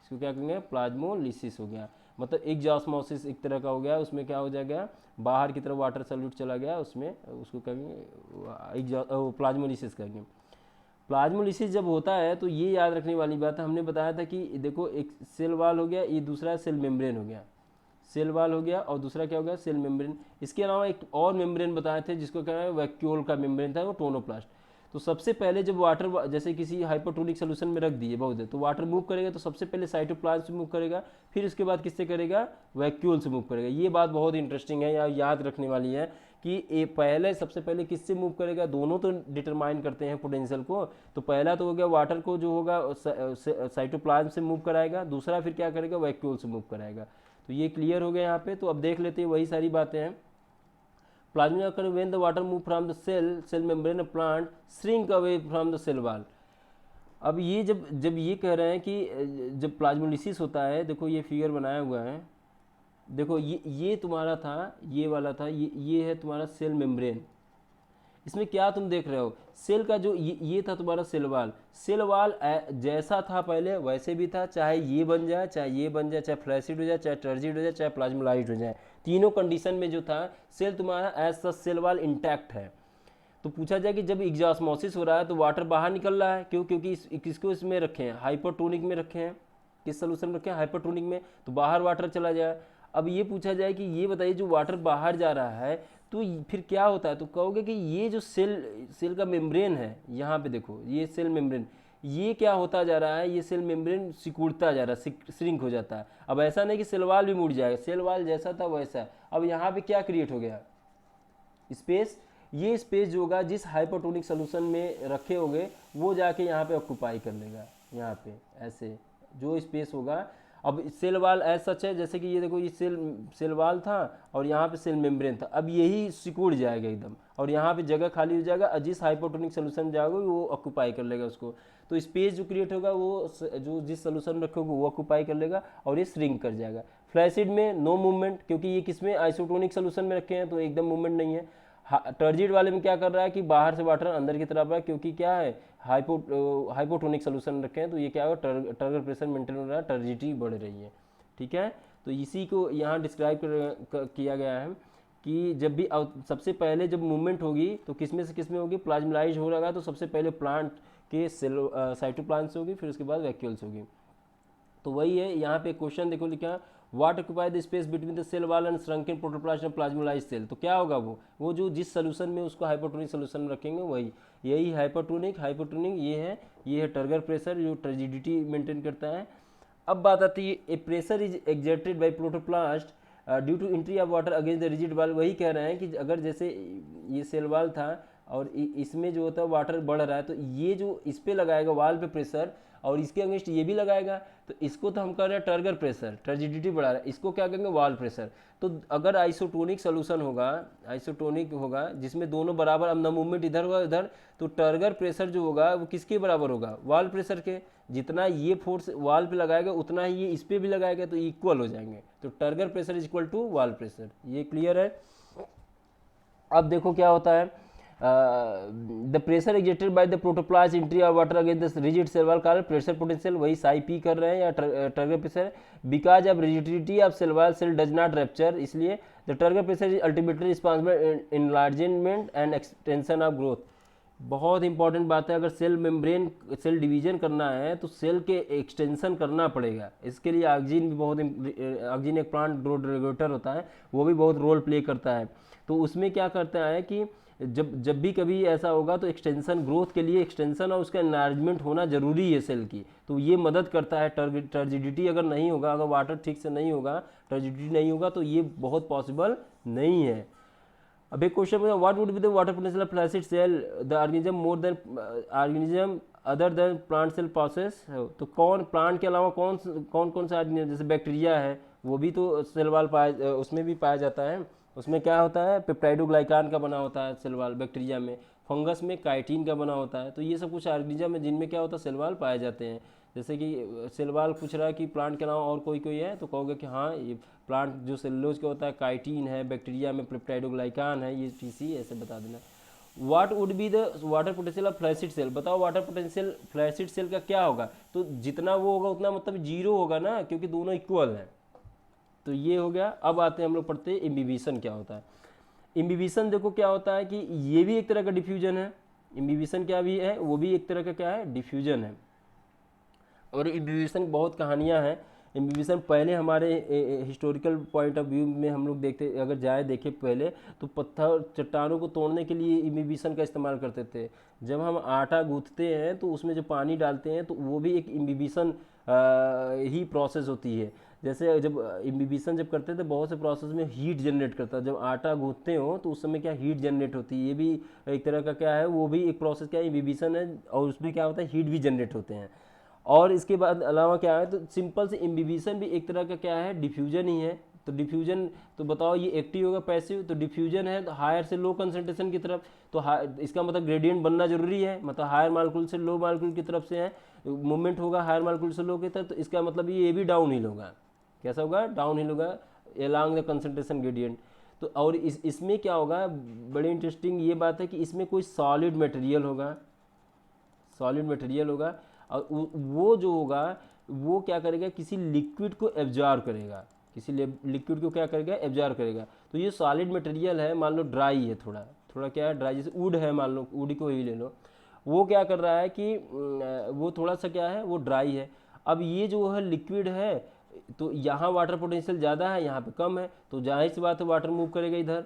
इसको क्या कहेंगे? प्लाज्मोलिसिस हो गया। मतलब एग्जास्मोसिस एक तरह का हो गया, उसमें क्या हो जाएगा? बाहर की तरफ वाटर सॉल्यूट चला गया, उसमें उसको कहेंगे प्लाज्मोलिसिस कहेंगे। प्लाज्मोलिसिस जब होता है तो ये याद रखने वाली बात है, हमने बताया था कि देखो एक सेल वाल हो गया, ये दूसरा सेल मेम्ब्रेन हो गया। सेल वाल हो गया और दूसरा क्या हो गया? Cell membrane. इसके अलावा एक और मेम्ब्रेन बताए थे जिसको क्या है? वैक्यूल का मेम्ब्रेन था, वो टोनोप्लास्ट। तो सबसे पहले जब वाटर जैसे किसी हाइपरटोनिक सोल्यूशन में रख दिए बहुत देर, तो वाटर मूव करेगा तो सबसे पहले साइटोप्लाज्म से मूव करेगा, फिर उसके बाद किससे करेगा? वैक्यूल से मूव करेगा। ये बात बहुत इंटरेस्टिंग है, या याद रखने वाली है कि ये सबसे पहले किससे मूव करेगा? दोनों तो डिटरमाइन करते हैं पोटेंशियल को। तो पहला तो हो गया वाटर को जो होगा साइटोप्लाज्म से मूव कराएगा, दूसरा फिर क्या करेगा? वैक्यूल से मूव कराएगा। तो ये क्लियर हो गया यहाँ पे। तो अब देख लेते हैं वही सारी बातें हैं। Plasma occur when the water move from the cell membrane of plant shrink away from the cell wall। अब ये जब ये कह रहे हैं कि जब प्लाज्मोलिसिस होता है, देखो ये फिगर बनाया हुआ है, देखो ये तुम्हारा था, ये वाला था, ये है तुम्हारा सेल मेम्ब्रेन। इसमें क्या तुम देख रहे हो? सेल का जो ये था तुम्हारा सेल वाल। सेल वाल जैसा था पहले वैसे भी था, चाहे ये बन जाए, चाहे ये बन जाए, चाहे फ्लैसिड हो जाए, चाहे टर्जिड हो जाए, चाहे प्लाज्मोलाइट हो जाए, तीनों कंडीशन में जो था सेल तुम्हारा as such cell wall intact है। तो पूछा जाए कि जब एग्जास्मोसिस हो रहा है तो वाटर बाहर निकल रहा है, क्यों? क्योंकि किसको इसमें रखे हैं? हाइपरटोनिक में रखे हैं। किस सोल्यूशन में रखे हैं? हाइपरटोनिक में। तो बाहर वाटर चला जाए। अब ये पूछा जाए कि ये बताइए जो वाटर बाहर जा रहा है तो फिर क्या होता है? तो कहोगे कि ये जो सेल का मेम्ब्रेन है, यहाँ पे देखो ये सेल मेम्ब्रेन, ये क्या होता जा रहा है? ये सेल मेम्ब्रेन सिकुड़ता जा रहा है, श्रिंक हो जाता है। अब ऐसा नहीं कि सेल वाल भी मुड़ जाएगा, सेल वाल जैसा था वैसा। अब यहाँ पे क्या क्रिएट हो गया? स्पेस। ये स्पेस जो होगा जिस हाइपरटोनिक सोल्यूशन में रखे होंगे वो जाके यहाँ पे ऑक्यूपाई कर लेगा। यहाँ पे ऐसे जो स्पेस होगा, अब सेल वाल ऐसा सच है, जैसे कि ये देखो ये सेल वाल था और यहाँ पे सेल मेम्ब्रेन था, अब यही सिकुड़ जाएगा एकदम और यहाँ पे जगह खाली हो जाएगा और जिस हाइपोटोनिक सोल्यूशन जाएगा वो ऑक्यूपाई कर लेगा उसको। तो स्पेस जो क्रिएट होगा वो जो जिस सोल्यूशन में रखोगे वो ऑक्यूपाई कर लेगा और ये श्रिंक कर जाएगा। फ्लैसिड में नो मूवमेंट, क्योंकि ये किसमें? आइसोटोनिक सोल्यूशन में रखे हैं तो एकदम मूवमेंट नहीं है। टर्जिड वाले में क्या कर रहा है कि बाहर से वाटर अंदर की तरफ है, क्योंकि क्या है? हाइपोटोनिक सोल्यूशन रखे हैं तो ये क्या होगा? टर्गर प्रेशर मेंटेन हो रहा है, टर्जिडिटी बढ़ रही है। ठीक है, तो इसी को यहाँ डिस्क्राइब किया गया है कि जब भी सबसे पहले जब मूवमेंट होगी तो किसमें से किसमें होगी? प्लाज्मलाइज हो रहा है तो सबसे पहले प्लांट के साइटोप्लाज्म से होगी, फिर उसके बाद वैक्यूल्स होगी। तो वही है, यहाँ पे क्वेश्चन देखो लिखा, what occupy the space between the cell wall and shrunken protoplast and plasmolyse cell. तो क्या होगा? वो जो जिस सोल्यूशन में उसको हाइपोटोनिक सोल्यूशन में रखेंगे वही, यही हाइपोटोनिक ये है टर्गर प्रेशर जो टर्जिडिटी मेंटेन करता है। अब बात आती है a pressure is exerted by protoplast due to entry of water against the rigid wall. वही कह रहे हैं कि अगर जैसे ये सेल वाल था और इसमें जो होता है वाटर बढ़ रहा है तो ये जो इस पे लगाएगा वाल पे प्रेशर और इसके अगेंस्ट ये भी लगाएगा, तो इसको तो हम कर रहे हैं टर्गर प्रेशर, टर्जिडिटी बढ़ा रहा है, इसको क्या कहेंगे वॉल प्रेशर। तो अगर आइसोटोनिक सोल्यूशन होगा, आइसोटोनिक होगा जिसमें दोनों बराबर, अब न मूवमेंट इधर हुआ इधर, तो टर्गर प्रेशर जो होगा वो किसके बराबर होगा, वॉल प्रेशर के। जितना ये फोर्स वॉल पे लगाएगा उतना ही ये इस पे भी लगाएगा, तो इक्वल हो जाएंगे। तो turgor pressure is equal to wall pressure. ये क्लियर है। अब देखो क्या होता है, the pressure exerted by the protoplast entry of water against the rigid cell wall called pressure potential, वही साई पी कर रहे हैं या turgor pressure. Because of rigidity of cell wall cell does not rupture, इसलिए the turgor pressure is ultimately responsible enlargement and extension of growth. बहुत इंपॉर्टेंट बात है, अगर सेल मेम्ब्रेन सेल डिवीजन करना है तो सेल के एक्सटेंशन करना पड़ेगा। इसके लिए ऑक्सीजन भी बहुत, ऑक्सीजन एक प्लांट ग्रोथ रेगुलेटर होता है, वो भी बहुत रोल प्ले करता है। तो उसमें क्या करता है कि जब भी कभी ऐसा होगा तो एक्सटेंशन, ग्रोथ के लिए एक्सटेंशन और उसका एनलार्जमेंट होना जरूरी है सेल की, तो ये मदद करता है। टर्जिडिटी अगर नहीं होगा, अगर वाटर ठीक से नहीं होगा, टर्जिडिटी नहीं होगा, तो ये बहुत पॉसिबल नहीं है। अब एक क्वेश्चन है, what would be the water potential of flaccid cell the organism more than organism other than plant cell process. तो कौन प्लांट के अलावा कौन कौन सा ऑर्गेनिज्म, जैसे बैक्टीरिया है वो भी तो सेल वॉल उसमें भी पाया जाता है। उसमें क्या होता है, पेप्टाइडोग्लाइकान का बना होता है सेल वॉल बैक्टीरिया में। फंगस में काइटिन का बना होता है। तो ये सब कुछ ऑर्गेनिज्म है जिनमें क्या होता है, सेल वॉल पाए जाते हैं। जैसे कि सेल वॉल पूछ रहा है कि प्लांट के अलावा और कोई है, तो कहोगे कि हाँ ये प्लांट जो सेलुलोज का होता है काइटिन है, बैक्टीरिया में पेप्टाइडोग्लाइकान है, ये टीसी ऐसे बता देना। What would be the water potential of flaccid cell, बताओ वाटर पोटेंशियल फ्लैसिड सेल का क्या होगा। तो जितना वो होगा उतना मतलब जीरो होगा ना, क्योंकि दोनों इक्वल हैं। तो ये हो गया। अब आते हैं हम लोग पढ़ते हैं इम्बिबिशन क्या होता है। इम्बिबिशन देखो क्या होता है कि ये भी एक तरह का डिफ्यूजन है। इम्बिबिशन क्या भी है, वो भी एक तरह का क्या है, डिफ्यूजन है। और इम्बिबिशन बहुत कहानियां हैं। इम्बिबिशन पहले हमारे हिस्टोरिकल पॉइंट ऑफ व्यू में हम लोग देखते, अगर जाए देखे पहले, तो पत्थर चट्टानों को तोड़ने के लिए इम्बिबिशन का इस्तेमाल करते थे। जब हम आटा गूंथते हैं तो उसमें जो पानी डालते हैं तो वो भी एक इम्बिबिशन ही प्रोसेस होती है। जैसे जब इम्बिबिशन जब करते थे, बहुत से प्रोसेस में हीट जनरेट करता है। जब आटा गूंथते हो तो उस समय क्या हीट जनरेट होती है, ये भी एक तरह का क्या है, वो भी एक प्रोसेस क्या है, इम्बिबिशन है। और उसमें क्या होता है, हीट भी जनरेट होते हैं। और इसके बाद अलावा क्या है, तो सिंपल से इम्बिबिशन भी एक तरह का क्या है, डिफ्यूजन ही है। तो डिफ्यूजन, तो बताओ ये एक्टिव होगा पैसिव, तो डिफ्यूजन है तो हायर से लो कंसंट्रेशन की तरफ, तो इसका मतलब ग्रेडियंट बनना जरूरी है, मतलब हायर मालिक्यूल से लो मालिक्यूल की तरफ से है मूवमेंट होगा, हायर मालिक्यूल से लो की तरफ, तो इसका मतलब ये भी डाउन हिल होगा। कैसा होगा, डाउन हिल होगा एलॉन्ग द कंसंट्रेशन ग्रेडियंट। तो और इसमें क्या होगा, बड़ी इंटरेस्टिंग ये बात है कि इसमें कोई सॉलिड मटेरियल होगा, सॉलिड मटेरियल होगा, और वो जो होगा वो क्या करेगा, किसी लिक्विड को एब्जॉर्ब करेगा, किसी लिक्विड को क्या करेगा, एब्जॉर्ब करेगा। तो ये सॉलिड मटेरियल है, मान लो ड्राई है, थोड़ा थोड़ा क्या है, ड्राई, जैसे वुड है, मान लो वुड को ही ले लो, वो क्या कर रहा है कि वो थोड़ा सा क्या है, वो ड्राई है। अब ये जो है लिक्विड है, तो यहाँ वाटर पोटेंशियल ज़्यादा है, यहाँ पे कम है, तो जाहिर सी बात है वाटर मूव करेगा इधर,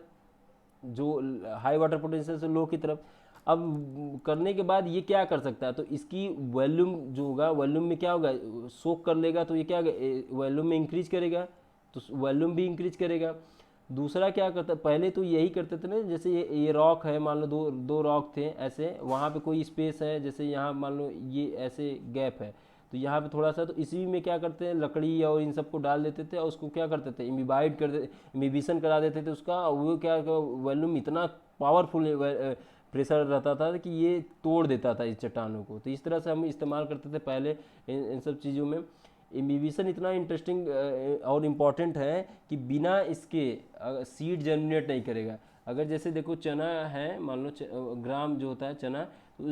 जो हाई वाटर पोटेंशियल से लो की तरफ। अब करने के बाद ये क्या कर सकता है, तो इसकी वॉल्यूम जो होगा, वॉल्यूम में क्या होगा, सोक कर लेगा, तो ये क्या वॉल्यूम में इंक्रीज करेगा, तो वॉल्यूम भी इंक्रीज करेगा। दूसरा क्या करता है, पहले तो यही करते थे ना, जैसे ये रॉक है, मान लो दो रॉक थे ऐसे, वहाँ पे कोई स्पेस है, जैसे यहाँ मान लो ये ऐसे गैप है, तो यहाँ पे थोड़ा सा, तो इसी में क्या करते हैं, लकड़ी और इन सबको डाल देते थे और उसको क्या करते थे, इम्बिबाइड कर देते, इम्बिबिशन करा देते थे उसका। वो क्या वॉल्यूम इतना पावरफुल प्रेशर रहता था कि ये तोड़ देता था इस चट्टानों को। तो इस तरह से हम इस्तेमाल करते थे पहले इन सब चीज़ों में। इम्बिबिशन इतना इंटरेस्टिंग और इम्पॉर्टेंट है कि बिना इसके सीड जर्मिनेट नहीं करेगा। अगर जैसे देखो चना है, मान लो ग्राम जो होता है चना, तो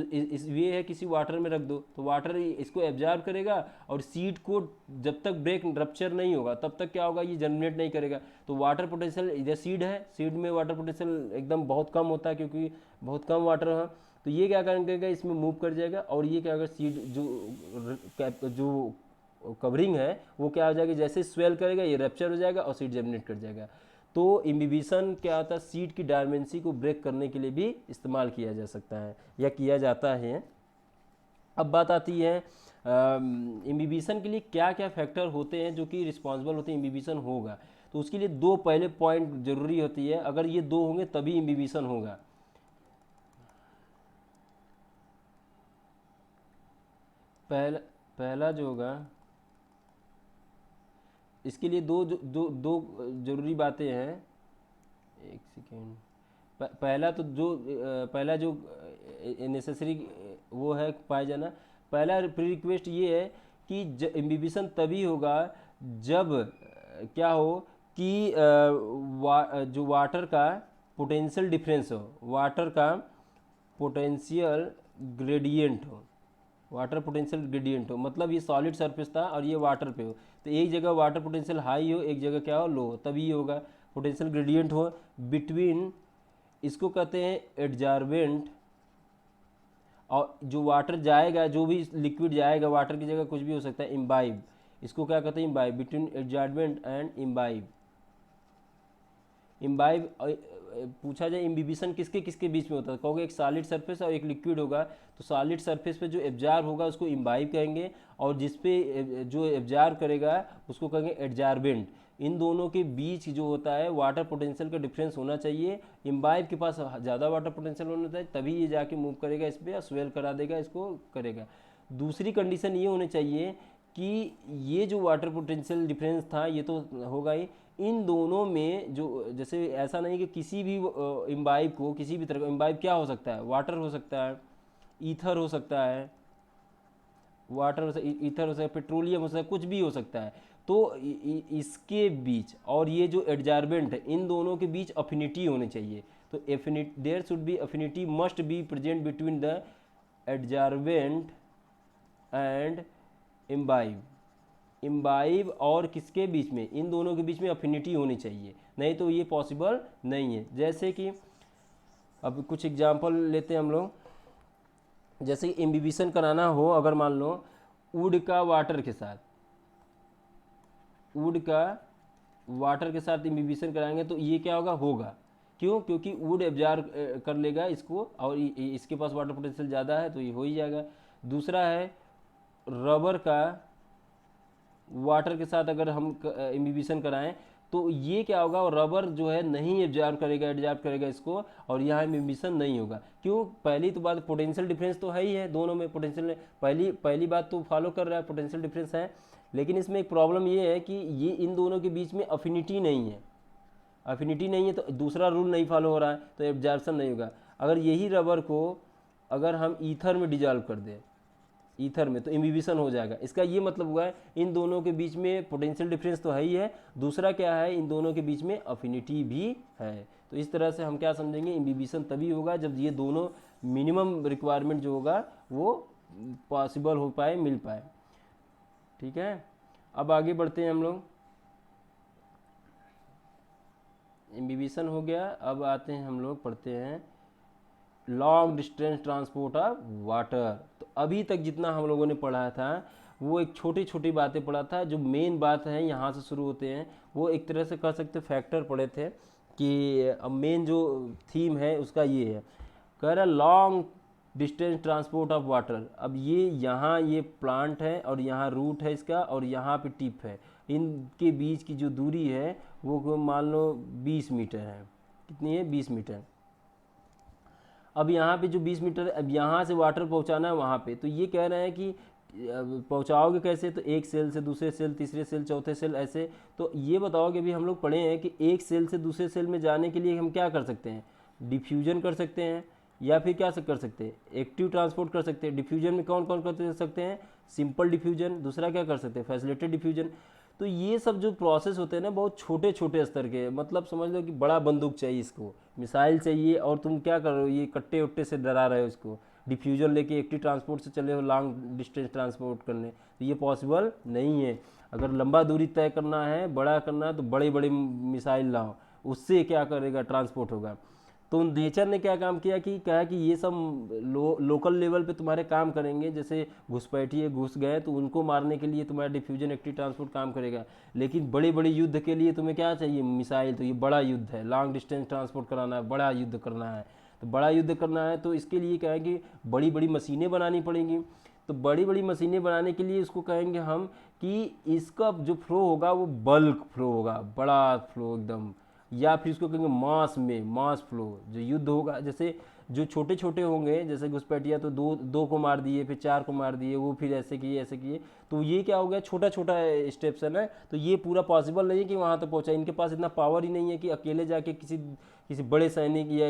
ये है किसी वाटर में रख दो, तो वाटर इसको एब्जॉर्ब करेगा, और सीड को जब तक ब्रेक रप्चर नहीं होगा तब तक क्या होगा, ये जर्मिनेट नहीं करेगा। तो वाटर पोटेंशियल, इधर सीड है, सीड में वाटर पोटेंशियल एकदम बहुत कम होता है, क्योंकि बहुत कम वाटर है। तो ये क्या करेगा, इसमें मूव कर जाएगा, और ये क्या, अगर सीड जो कवरिंग है वो क्या हो जाएगी, जैसे स्वेल करेगा ये रैप्चर हो जाएगा और सीड जर्मिनेट कर जाएगा। तो इम्बिबिशन क्या होता है, सीड की डायमेंसी को ब्रेक करने के लिए भी इस्तेमाल किया जा सकता है या किया जाता है। अब बात आती है इम्बिबिशन के लिए क्या क्या फैक्टर होते हैं जो कि रिस्पॉन्सिबल होते हैं इम्बिबिशन होगा। तो उसके लिए दो पहले पॉइंट जरूरी होती है, अगर ये दो होंगे तभी इम्बिबिशन होगा। पहला पहला जो होगा, इसके लिए दो जरूरी बातें हैं। एक सेकेंड। पहला तो पहला जो नेसेसरी वो है पाया जाना, पहला प्री रिक्वेस्ट ये है कि इम्बिबिशन तभी होगा जब क्या हो कि जो वाटर का पोटेंशियल डिफरेंस हो, वाटर का पोटेंशियल ग्रेडियंट हो, वाटर पोटेंशियल ग्रेडियंट हो, मतलब ये सॉलिड सरफेस था और ये वाटर पे हो, तो एक जगह वाटर पोटेंशियल हाई हो, एक जगह क्या हो, लो, तभी होगा पोटेंशियल ग्रेडियंट हो बिटवीन, इसको कहते हैं एडजॉर्बेंट, और जो वाटर जाएगा, जो भी लिक्विड जाएगा वाटर की जगह कुछ भी हो सकता है, इम्बाइब, इसको क्या कहते हैं, imbibe, between adsorbent and imbibe. Imbibe पूछा जाए इम्बिबिशन किसके किसके बीच में होता है, कहोगे एक सॉलिड सरफेस और एक लिक्विड होगा, तो सॉलिड सरफेस पे जो एब्जॉर्ब होगा उसको इम्बाइब कहेंगे, और जिस पे जो एब्जॉर्ब करेगा उसको कहेंगे एडजॉर्बेंट। इन दोनों के बीच जो होता है वाटर पोटेंशियल का डिफरेंस होना चाहिए, इम्बाइब के पास ज़्यादा वाटर पोटेंशियल होना चाहिए, तभी ये जाके मूव करेगा इस पर, स्वेल करा देगा, इसको करेगा। दूसरी कंडीशन ये होनी चाहिए कि ये जो वाटर पोटेंशियल डिफरेंस था ये तो होगा ही, इन दोनों में जो, जैसे ऐसा नहीं कि किसी भी इम्बाइब को, किसी भी तरह का इम्बाइब क्या हो सकता है, वाटर हो सकता है, ईथर हो सकता है, वाटर हो सकता है, ईथर हो सकता है, पेट्रोलियम हो सकता है, कुछ भी हो सकता है, तो इसके बीच और ये जो एडजॉर्बेंट है इन दोनों के बीच अफिनिटी होनी चाहिए, तो affinity, there should be affinity must be present between the adsorbent and imbibe. Imbibe और किसके बीच में, इन दोनों के बीच में अफिनिटी होनी चाहिए, नहीं तो ये पॉसिबल नहीं है। जैसे कि अब कुछ एग्जांपल लेते हैं हम लोग, जैसे इम्बिबिशन कराना हो, अगर मान लो वुड का वाटर के साथ, वुड का वाटर के साथ इम्बिबिशन कराएंगे तो ये क्या होगा, होगा, क्यों, क्योंकि वुड एब्जॉर्ब कर लेगा इसको, और इसके पास वाटर पोटेंशियल ज़्यादा है तो ये हो ही जाएगा। दूसरा है रबर का वाटर के साथ अगर हम इम्बिबिशन कराएं तो ये क्या होगा, रबर जो है नहीं एब्जॉर्ब करेगा इसको, और यहाँ इम्बिबिशन नहीं होगा, क्यों, पहली तो बात पोटेंशियल डिफरेंस तो है ही है दोनों में, पोटेंशियल पहली बात तो फॉलो कर रहा है, पोटेंशियल डिफरेंस है, लेकिन इसमें एक प्रॉब्लम ये है कि ये इन दोनों के बीच में अफिनिटी नहीं है, अफिनिटी नहीं है तो दूसरा रूल नहीं फॉलो हो रहा है, तो एब्जॉर्प्शन नहीं होगा। अगर यही रबर को अगर हम ईथर में डिजॉल्व कर दें, ईथर में, तो इम्बिबिशन हो जाएगा। इसका ये मतलब हुआ है इन दोनों के बीच में पोटेंशियल डिफरेंस तो है ही है, दूसरा क्या है, इन दोनों के बीच में अफिनिटी भी है। तो इस तरह से हम क्या समझेंगे, इम्बिबिशन तभी होगा जब ये दोनों मिनिमम रिक्वायरमेंट जो होगा वो पॉसिबल हो पाए, मिल पाए। ठीक है, अब आगे बढ़ते हैं हम लोग, इम्बिबिशन हो गया, अब आते हैं हम लोग पढ़ते हैं long distance transport of water. तो अभी तक जितना हम लोगों ने पढ़ा था वो एक छोटी छोटी बातें पढ़ा था, जो मेन बात है यहाँ से शुरू होते हैं, वो एक तरह से कह सकते फैक्टर पढ़े थे, कि अब मेन जो थीम है उसका ये है, कह रहा long distance transport of water. अब ये यहाँ ये प्लांट है और यहाँ रूट है इसका और यहाँ पे टिप है, इनके बीच की जो दूरी है वो मान लो 20 मीटर है, कितनी है, 20 मीटर। अब यहाँ पे जो 20 मीटर, अब यहाँ से वाटर पहुँचाना है वहाँ पे, तो ये कह रहे हैं कि पहुँचाओगे कैसे, तो एक सेल से दूसरे सेल, तीसरे सेल, चौथे सेल, ऐसे। तो ये बताओगे, भी हम लोग पढ़े हैं कि एक सेल से दूसरे सेल में जाने के लिए हम क्या कर सकते हैं, डिफ्यूजन कर सकते हैं, या फिर क्या कर सकते हैं, एक्टिव ट्रांसपोर्ट कर सकते हैं। डिफ्यूजन में कौन कौन कर सकते हैं, सिंपल डिफ्यूजन, दूसरा क्या कर सकते हैं, फैसिलिटेड डिफ्यूजन। तो ये सब जो प्रोसेस होते हैं ना बहुत छोटे छोटे स्तर के, मतलब समझ लो कि बड़ा बंदूक चाहिए इसको, मिसाइल चाहिए, और तुम क्या कर रहे हो, ये कट्टे उट्टे से डरा रहे हो इसको, डिफ्यूजन लेके एक्टिव ट्रांसपोर्ट से चले हो लॉन्ग डिस्टेंस ट्रांसपोर्ट करने, तो ये पॉसिबल नहीं है। अगर लंबा दूरी तय करना है, बड़ा करना है, तो बड़े बड़े मिसाइल लाओ, उससे क्या करेगा, ट्रांसपोर्ट होगा। तो नेचर ने क्या काम किया कि कहा कि ये सब लोकल लेवल पे तुम्हारे काम करेंगे, जैसे घुसपैठिए घुस गए तो उनको मारने के लिए तुम्हारा डिफ्यूजन एक्टिव ट्रांसपोर्ट काम करेगा, लेकिन बड़े बड़े युद्ध के लिए तुम्हें क्या चाहिए, मिसाइल। तो ये बड़ा युद्ध है, लॉन्ग डिस्टेंस ट्रांसपोर्ट कराना है, बड़ा युद्ध करना है, तो बड़ा युद्ध करना है तो इसके लिए क्या है कि बड़ी बड़ी मशीनें बनानी पड़ेंगी। तो बड़ी बड़ी मशीनें बनाने के लिए इसको कहेंगे हम कि इसका जो फ्लो होगा वो बल्क फ्लो होगा, बड़ा फ्लो एकदम, या फिर इसको कहेंगे मास में, मास फ्लो। जो युद्ध होगा, जैसे जो छोटे छोटे होंगे जैसे घुसपैठिया तो दो दो को मार दिए, फिर 4 को मार दिए, वो फिर ऐसे किए ऐसे किए, तो ये क्या हो गया, छोटा छोटा स्टेप्स है ना, तो ये पूरा पॉसिबल नहीं है कि वहाँ तक पहुँचा। इनके पास इतना पावर ही नहीं है कि अकेले जाके किसी किसी बड़े सैनिक या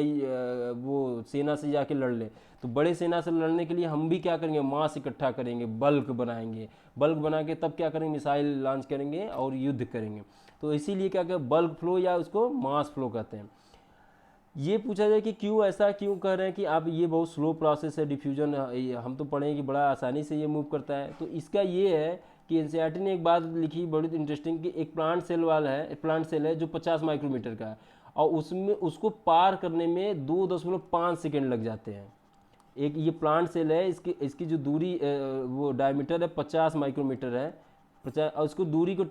वो सेना से जाके लड़ ले। तो बड़े सेना से लड़ने के लिए हम भी क्या करेंगे, मास इकट्ठा करेंगे, बल्क बनाएंगे, बल्क बना के तब क्या करेंगे, मिसाइल लॉन्च करेंगे और युद्ध करेंगे। तो इसीलिए क्या कहते हैं, बल्क फ्लो या उसको मास फ्लो कहते हैं। ये पूछा जाए कि क्यों ऐसा क्यों कह रहे हैं कि आप ये बहुत स्लो प्रोसेस है डिफ्यूजन, हम तो पढ़े हैं कि बड़ा आसानी से ये मूव करता है। तो इसका ये है कि एनसीईआरटी ने एक बात लिखी बड़ी इंटरेस्टिंग कि एक प्लांट सेल वाला है, प्लांट सेल है जो 50 माइक्रोमीटर का है, और उसमें उसको पार करने में 2.5 सेकेंड लग जाते हैं। एक ये प्लांट सेल है, इसकी इसकी जो दूरी वो डायमीटर है 50 माइक्रोमीटर है, 50, और उसको दूरी को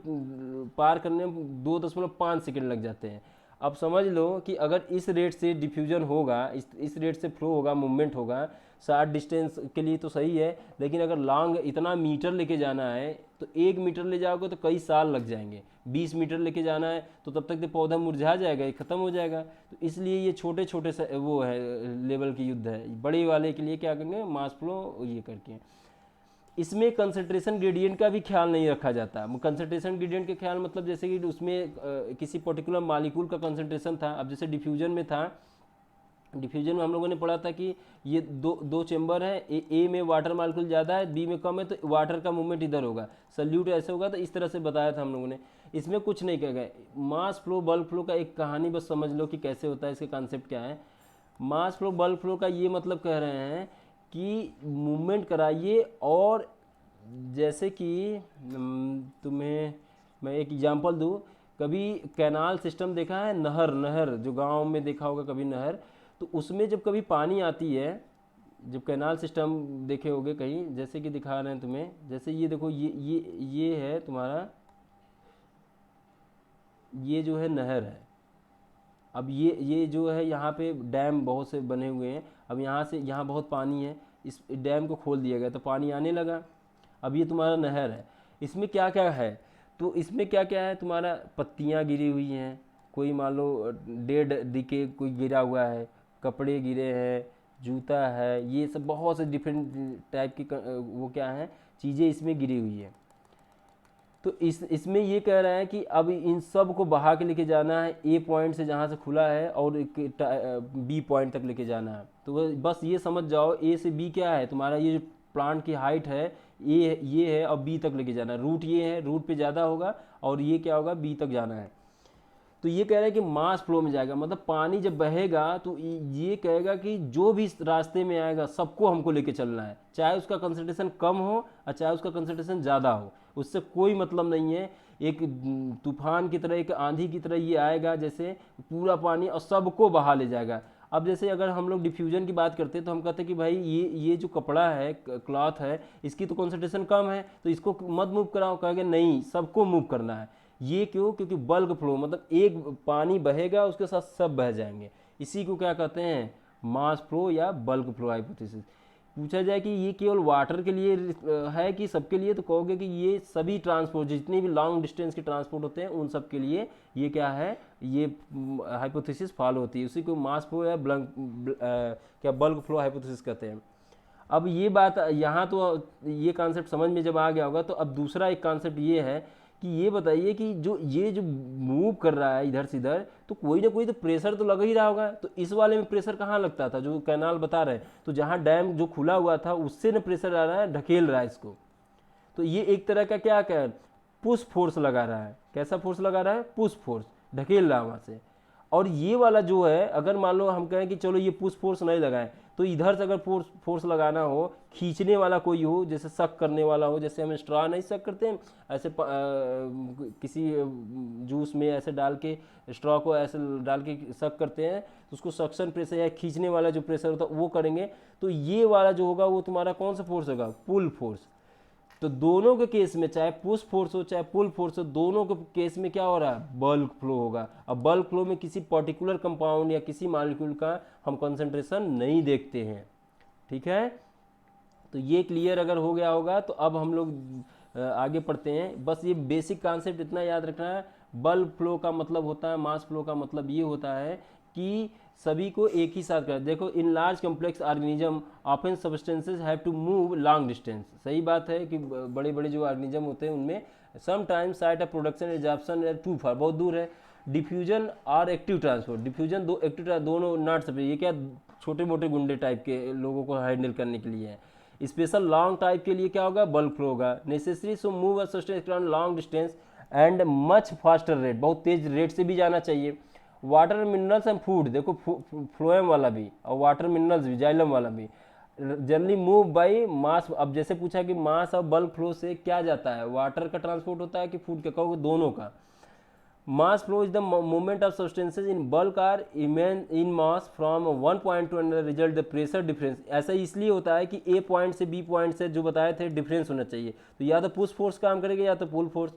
पार करने में 2.5 सेकेंड लग जाते हैं। अब समझ लो कि अगर इस रेट से डिफ्यूजन होगा, इस रेट से फ्लो होगा, मूवमेंट होगा, शॉर्ट डिस्टेंस के लिए तो सही है, लेकिन अगर लॉन्ग इतना मीटर लेके जाना है तो 1 मीटर ले जाओगे तो कई साल लग जाएंगे, 20 मीटर लेके जाना है तो तब तक तो पौधा मुरझा जाएगा, ये ख़त्म हो जाएगा। तो इसलिए ये छोटे छोटे वो है लेवल की युद्ध है। बड़े वाले के लिए क्या करेंगे, मास फ्लो ये करके। इसमें कंसंट्रेशन ग्रेडियंट का भी ख्याल नहीं रखा जाता। कंसंट्रेशन ग्रेडियंट के ख्याल मतलब जैसे कि उसमें किसी पर्टिकुलर मॉलिक्यूल का कंसंट्रेशन था। अब जैसे डिफ्यूजन में था, डिफ्यूजन में हम लोगों ने पढ़ा था कि ये दो चेंबर है, ए में वाटर मॉलिक्यूल ज़्यादा है, बी में कम है, तो वाटर का मूवमेंट इधर होगा, सल्यूट ऐसे होगा, तो इस तरह से बताया था हम लोगों ने। इसमें कुछ नहीं कह गए। मास फ्लो बल्क फ्लो का एक कहानी बस समझ लो कि कैसे होता है, इसका कॉन्सेप्ट क्या है। मास फ्लो बल्क फ्लो का ये मतलब कह रहे हैं कि मूवमेंट कराइए, और जैसे कि तुम्हें मैं एक एग्जांपल दूँ, कभी कैनाल सिस्टम देखा है, नहर नहर जो गांव में देखा होगा कभी नहर, तो उसमें जब कभी पानी आती है, जब कैनाल सिस्टम देखे होगे कहीं, जैसे कि दिखा रहे हैं तुम्हें, जैसे ये देखो, ये है तुम्हारा, ये जो है नहर है। अब ये जो है यहाँ पे डैम बहुत से बने हुए हैं, अब यहाँ से यहाँ बहुत पानी है, इस डैम को खोल दिया गया तो पानी आने लगा। अब ये तुम्हारा नहर है, इसमें क्या क्या है, तो इसमें क्या क्या है, तुम्हारा पत्तियाँ गिरी हुई हैं, कोई मान लो डेड डिके कोई गिरा हुआ है, कपड़े गिरे हैं, जूता है, ये सब बहुत से डिफरेंट टाइप की वो क्या है, चीज़ें इसमें गिरी हुई है। तो इसमें ये कह रहा है कि अब इन सब को बहा के लेके जाना है, ए पॉइंट से जहाँ से खुला है और बी पॉइंट तक लेके जाना है। तो बस ये समझ जाओ, ए से बी क्या है, तुम्हारा ये जो प्लांट की हाइट है ये है, और बी तक लेके जाना है। रूट ये है, रूट पे ज़्यादा होगा, और ये क्या होगा, बी तक जाना है। तो ये कह रहा है कि मास फ्लो में जाएगा, मतलब पानी जब बहेगा तो ये कहेगा कि जो भी इस रास्ते में आएगा सबको हमको लेके चलना है, चाहे उसका कंसंट्रेशन कम हो और चाहे उसका कंसंट्रेशन ज़्यादा हो, उससे कोई मतलब नहीं है। एक तूफान की तरह, एक आंधी की तरह ये आएगा, जैसे पूरा पानी और सबको बहा ले जाएगा। अब जैसे अगर हम लोग डिफ्यूजन की बात करते हैं तो हम कहते हैं कि भाई ये जो कपड़ा है, क्लॉथ है, इसकी तो कंसंट्रेशन कम है तो इसको मत मूव कराओ, कहेंगे नहीं सबको मूव करना है। ये क्यों, क्योंकि बल्क फ्लो मतलब एक पानी बहेगा उसके साथ सब बह जाएंगे, इसी को क्या कहते हैं, मास फ्लो या बल्क फ्लो हाइपोथेसिस। पूछा जाए कि ये केवल वाटर के लिए है कि सबके लिए, तो कहोगे कि ये सभी ट्रांसपोर्ट, जितनी भी लॉन्ग डिस्टेंस के ट्रांसपोर्ट होते हैं उन सब के लिए ये क्या है, ये हाइपोथेसिस फॉलो होती है, उसी को मास फ्लो या क्या बल्क फ्लो हाइपोथेसिस कहते हैं। अब ये बात यहाँ तो ये कॉन्सेप्ट समझ में जब आ गया होगा, तो अब दूसरा एक कॉन्सेप्ट ये है कि ये बताइए कि ये जो मूव कर रहा है इधर से इधर, तो कोई ना कोई तो प्रेशर तो लग ही रहा होगा। तो इस वाले में प्रेशर कहाँ लगता था, जो कैनाल बता रहे हैं, तो जहाँ डैम जो खुला हुआ था उससे ना प्रेशर आ रहा है, ढकेल रहा है इसको। तो ये एक तरह का क्या क्या पुश फोर्स लगा रहा है। कैसा फोर्स लगा रहा है, पुश फोर्स, ढकेल रहा है वहाँ से। और ये वाला जो है, अगर मान लो हम कहें कि चलो ये पुश फोर्स नहीं लगाएं, तो इधर से अगर फोर्स लगाना हो, खींचने वाला कोई हो, जैसे सक करने वाला हो, जैसे हम स्ट्रॉ नहीं सक करते हैं ऐसे किसी जूस में ऐसे डाल के, स्ट्रॉ को ऐसे डाल के सक करते हैं, तो उसको सक्शन प्रेशर या खींचने वाला जो प्रेशर होता है वो करेंगे। तो ये वाला जो होगा वो तुम्हारा कौन सा फोर्स होगा, पुल फोर्स। तो दोनों के केस में, चाहे पुश फोर्स हो चाहे पुल फोर्स हो, दोनों के केस में क्या हो रहा है, बल्क फ्लो होगा। अब बल्क फ्लो में किसी पर्टिकुलर कंपाउंड या किसी मॉलिक्यूल का हम कंसंट्रेशन नहीं देखते हैं, ठीक है। तो ये क्लियर अगर हो गया होगा तो अब हम लोग आगे पढ़ते हैं। बस ये बेसिक कॉन्सेप्ट इतना याद रखना है, बल्क फ्लो का मतलब होता है, मास फ्लो का मतलब ये होता है कि सभी को एक ही साथ कर। देखो in large complex organism often substances have to move long distance. सही बात है कि बड़े बड़े जो ऑर्गेनिज्म होते हैं उनमें sometimes site of production absorption too far, बहुत दूर है। डिफ्यूजन और एक्टिव ट्रांसपोर्ट, डिफ्यूजन दो एक्टिव दोनों नॉट सब, ये क्या छोटे मोटे गुंडे टाइप के लोगों को हैंडल करने के लिए है। स्पेशल लॉन्ग टाइप के लिए क्या होगा, बल्क फ्लो होगा। Necessary so move a substance long distance and much faster rate, बहुत तेज रेट से भी जाना चाहिए। वाटर मिनरल्स एंड फूड, देखो फ्लोएम वाला भी और वाटर मिनरल्स भी, जाइलम वाला भी जनरली मूव बाई मास। अब जैसे पूछा कि मास और बल्क फ्लो से क्या जाता है, वाटर का ट्रांसपोर्ट होता है कि फूड का, कहोगे दोनों का। Mass flow is the movement of substances in bulk or in mass from one point to another, result the pressure difference. ऐसा इसलिए होता है कि ए पॉइंट से बी पॉइंट से जो बताए थे डिफरेंस होना चाहिए, तो या तो पुश फोर्स काम करेगा या तो pull force.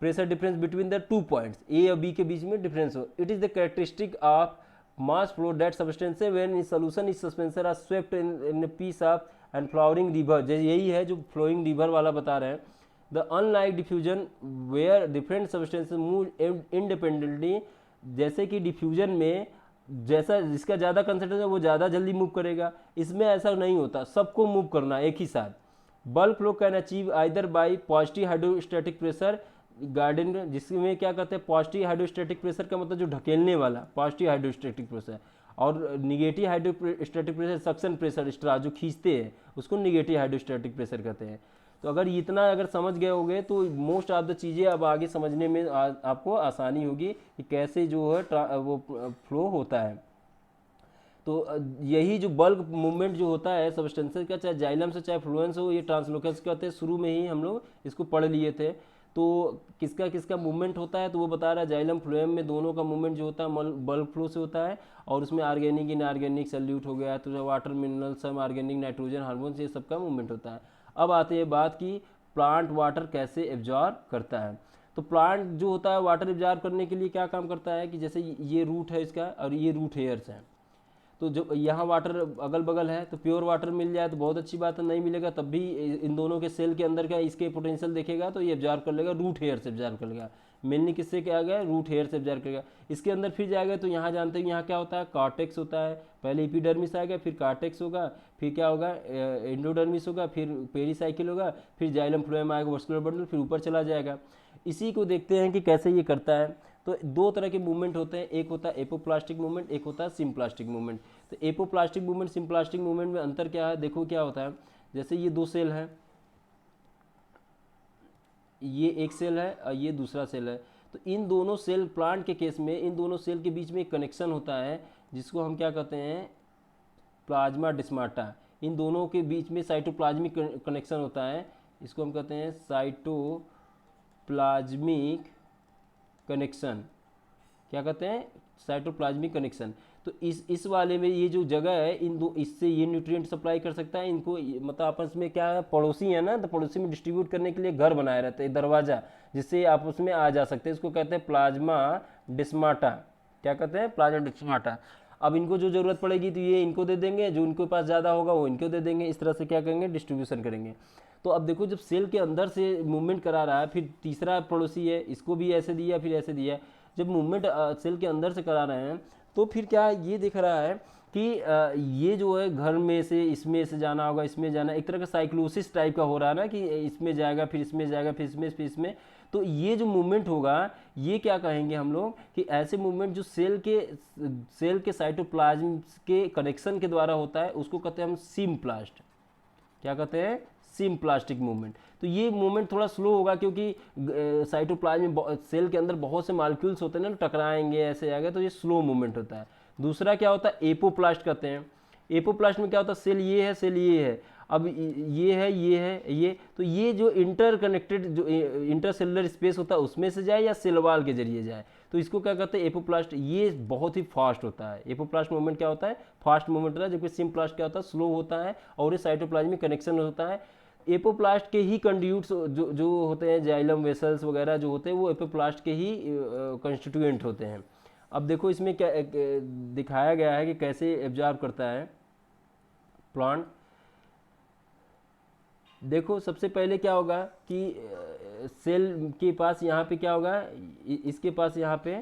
Pressure difference between the two points, A और बी के बीच में डिफरेंस हो। It is the characteristic of mass flow that substances when in solution is suspension are swept in a piece of and flowing river. जैसे यही है जो फ्लोइंग रिवर वाला बता रहे हैं। The unlike diffusion where different substances move independently, जैसे कि डिफ्यूजन में जैसा जिसका ज़्यादा कंसंट्रेशन है वो ज़्यादा जल्दी मूव करेगा, इसमें ऐसा नहीं होता, सबको मूव करना एक ही साथ। Bulk flow can achieve either by positive hydrostatic pressure garden, जिसमें क्या करते हैं पॉजिटिव हाइड्रोस्टैटिक प्रेशर का मतलब जो ढकेलने वाला पॉजिटिव हाइड्रोस्टैटिक प्रेशर, और negative hydrostatic pressure suction pressure straw जो खींचते हैं उसको निगेटिव हाइड्रोस्टैटिक प्रेशर कहते हैं। तो अगर इतना अगर समझ गए होगे तो मोस्ट ऑफ द चीज़ें अब आगे समझने में आपको आसानी होगी कि कैसे जो है वो फ्लो होता है। तो यही जो बल्क मूवमेंट जो होता है सब्सटेंसेस का, चाहे जाइलम से चाहे फ्लुएंस हो, ये ट्रांसलोकेशन कहते हैं। शुरू में ही हम लोग इसको पढ़ लिए थे। तो किसका किसका मूवमेंट होता है, तो वो बता रहा है जाइलम फ्लोएम में दोनों का मूवमेंट जो होता है बल्क फ्लो से होता है, और उसमें ऑर्गेनिक इनऑर्गेनिक सल्यूट हो गया, तो वाटर मिनरल सब ऑर्गेनिक नाइट्रोजन हार्मोन्स ये सबका मूवमेंट होता है। अब आते हैं बात की प्लांट वाटर कैसे एब्जॉर्ब करता है। तो प्लांट जो होता है वाटर एब्जॉर्ब करने के लिए क्या काम करता है कि जैसे ये रूट है इसका और ये रूट हेयर्स है, तो जो यहाँ वाटर अगल बगल है तो प्योर वाटर मिल जाए तो बहुत अच्छी बात है, नहीं मिलेगा तब भी इन दोनों के सेल के अंदर का इसके पोटेंशियल देखेगा तो ये एब्जॉर्ब कर लेगा, रूट हेयर से एब्जॉर्ब कर लेगा। मेनली किससे क्या गया, रूट हेयर से एब्जॉर्ब करेगा। इसके अंदर फिर जाएगा तो यहाँ जानते हैं यहाँ क्या होता है, कॉर्टेक्स होता है। पहले एपिडर्मिस आएगा, फिर कॉर्टेक्स होगा, फिर क्या होगा एंडोडर्मिस होगा, फिर पेरीसाइकिल होगा, फिर जाइलम फ्लोएम आएगा, वस्कुलर बंडल, फिर ऊपर चला जाएगा। इसी को देखते हैं कि कैसे ये करता है। तो दो तरह के मूवमेंट होते हैं, एक होता है एपोप्लास्टिक मूवमेंट, एक होता है सिम्प्लास्टिक मूवमेंट। तो एपोप्लास्टिक मूवमेंट सिम्प्लास्टिक मूवमेंट में अंतर क्या है, देखो क्या होता है। जैसे ये दो सेल है, ये एक सेल है और ये दूसरा सेल है, तो इन दोनों सेल प्लांट के केस में इन दोनों सेल के बीच में एक कनेक्शन होता है जिसको हम क्या कहते हैं, प्लाज्मा डिस्माटा। इन दोनों के बीच में साइटोप्लाज्मिक कनेक्शन होता है, इसको हम कहते हैं साइटोप्लाज्मिक कनेक्शन। क्या कहते हैं, साइटोप्लाज्मिक कनेक्शन। तो इस वाले में ये जो जगह है इन दो, इससे ये न्यूट्रिएंट सप्लाई कर सकता है इनको, मतलब आपस में क्या है, पड़ोसी है ना, तो पड़ोसी में डिस्ट्रीब्यूट करने के लिए घर बनाए रहते हैं, दरवाजा, जिससे आपस में आ जा सकते हैं। इसको कहते हैं प्लाज्मा डिस्माटा। क्या कहते हैं, प्लाज्मा डिस्माटा। अब इनको जो जरूरत पड़ेगी तो ये इनको दे देंगे, जो इनके पास ज़्यादा होगा वो इनको दे देंगे, इस तरह से क्या करेंगे, डिस्ट्रीब्यूशन करेंगे। तो अब देखो जब सेल के अंदर से मूवमेंट करा रहा है, फिर तीसरा पड़ोसी है, इसको भी ऐसे दिया फिर ऐसे दिया, जब मूवमेंट सेल के अंदर से करा रहे हैं तो फिर क्या ये दिख रहा है कि ये जो है घर में से इसमें से जाना होगा, इसमें जाना, एक तरह का साइक्लोसिस टाइप का हो रहा है ना, कि इसमें जाएगा फिर इसमें जाएगा फिर इसमें। तो ये जो मूवमेंट होगा ये क्या कहेंगे हम लोग कि ऐसे मूवमेंट जो सेल के साइटोप्लाज्म के कनेक्शन के द्वारा होता है उसको कहते हैं हम सिम्प्लास्ट। क्या कहते हैं, सिम्प्लास्टिक मूवमेंट। तो ये मूवमेंट थोड़ा स्लो होगा क्योंकि साइटोप्लाज्म में सेल के अंदर बहुत से मॉलिक्यूल्स होते हैं ना, टकराएंगे ऐसे आएगा, तो ये स्लो मूवमेंट होता है। दूसरा क्या होता है, एपोप्लास्ट कहते हैं। एपोप्लास्ट में क्या होता है, सेल ये है सेल ये है, अब ये है ये है ये, तो ये जो इंटरकनेक्टेड जो इंटरसेलुलर स्पेस होता है उसमें से जाए या सेल वॉल के जरिए जाए, तो इसको क्या कहते हैं, एपोप्लास्ट। ये बहुत ही फास्ट होता है। एपोप्लास्ट मूवमेंट क्या होता है, फास्ट मूवमेंट होता है, जबकि सिम्प्लास्ट क्या होता है, स्लो होता है, और ये साइटोप्लाज्मिक कनेक्शन होता है। एपोप्लास्ट के ही कंड्यूट्स जो होते हैं, जाइलम वेसल्स वगैरह जो होते हैं वो एपोप्लास्ट के ही कंस्टिट्यूएंट होते हैं। अब देखो इसमें क्या दिखाया गया है कि कैसे एब्जॉर्ब करता है प्लांट। देखो सबसे पहले क्या होगा कि सेल के पास यहाँ पे क्या होगा, इसके पास यहाँ पे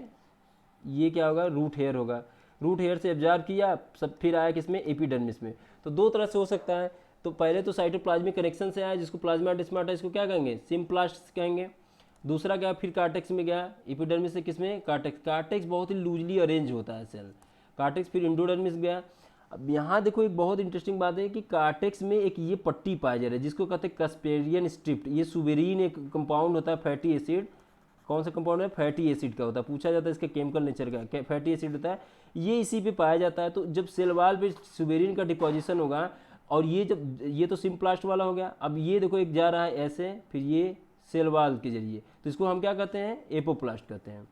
ये क्या होगा, रूट हेयर होगा। रूट हेयर से एब्जॉर्ब किया, सब फिर आया किसमें, एपिडर्मिस में। तो दो तरह से हो सकता है। तो पहले तो साइटोप्लाज्मिक कनेक्शन से आया जिसको प्लाज्मा डिस्माटा, इसको क्या कहेंगे, सिम्प्लास्ट कहेंगे। दूसरा क्या, फिर कार्टेक्स में गया, एपिडर्मिस से किसमें, कार्टेक्स। कार्टेक्स बहुत ही लूजली अरेंज होता है सेल, कार्टेक्स फिर इंडोडर्मिस गया। अब यहाँ देखो एक बहुत इंटरेस्टिंग बात है कि कार्टेक्स में एक ये पट्टी पाया जा रहा है जिसको कहते हैं कास्पेरियन स्ट्रिप्ट। ये सुबेरीन एक कंपाउंड होता है फैटी एसिड, कौन सा कंपाउंड है, फैटी एसिड का होता है, पूछा जाता है इसके केमिकल नेचर का, फैटी एसिड होता है, ये इसी पे पाया जाता है। तो जब सेल वाल पे सुबेरीन का डिपोजिशन होगा, और ये जब, ये तो सिम्प्लास्ट वाला हो गया, अब ये देखो एक जा रहा है ऐसे, फिर ये सेल वाल के जरिए, तो इसको हम क्या कहते हैं, एपोप्लास्ट कहते हैं,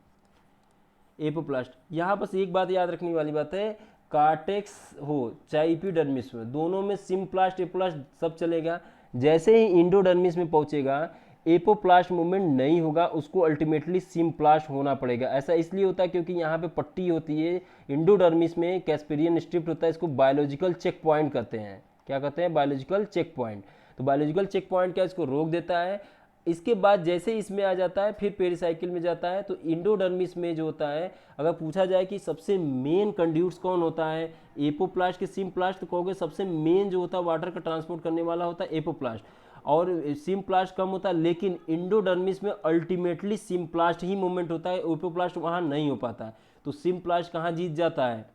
एपोप्लास्ट। यहाँ बस एक बात याद रखने वाली बात है, कार्टेक्स हो चाहे एपिडर्मिस में, दोनों में सिम्प्लास्ट एपोप्लास्ट सब चलेगा। जैसे ही इंडोडर्मिस में पहुंचेगा एपोप्लास्ट मूवमेंट नहीं होगा, उसको अल्टीमेटली सिम्प्लास्ट होना पड़ेगा। ऐसा इसलिए होता है क्योंकि यहाँ पे पट्टी होती है, इंडोडर्मिस में कैस्पेरियन स्ट्रिप्ट होता है, इसको बायोलॉजिकल चेक पॉइंट कहते हैं। क्या कहते हैं, बायोलॉजिकल चेक पॉइंट। तो बायोलॉजिकल चेक पॉइंट क्या, इसको रोक देता है। इसके बाद जैसे इसमें आ जाता है फिर पेरिसाइकिल में जाता है। तो इंडोडर्मिस में जो होता है, अगर पूछा जाए कि सबसे मेन कंड्यूट्स कौन होता है, एपोप्लास्ट के सिम्प्लास्ट, तो कहोगे सबसे मेन जो होता है वाटर का ट्रांसपोर्ट करने वाला होता है एपोप्लास्ट, और सिम्प्लास्ट कम होता है। लेकिन इंडोडर्मिस में अल्टीमेटली सिम्प्लास्ट ही मूवमेंट होता है, एपोप्लास्ट वहाँ नहीं हो पाता है। तो सिम्प्लास्ट कहाँ जीत जाता है,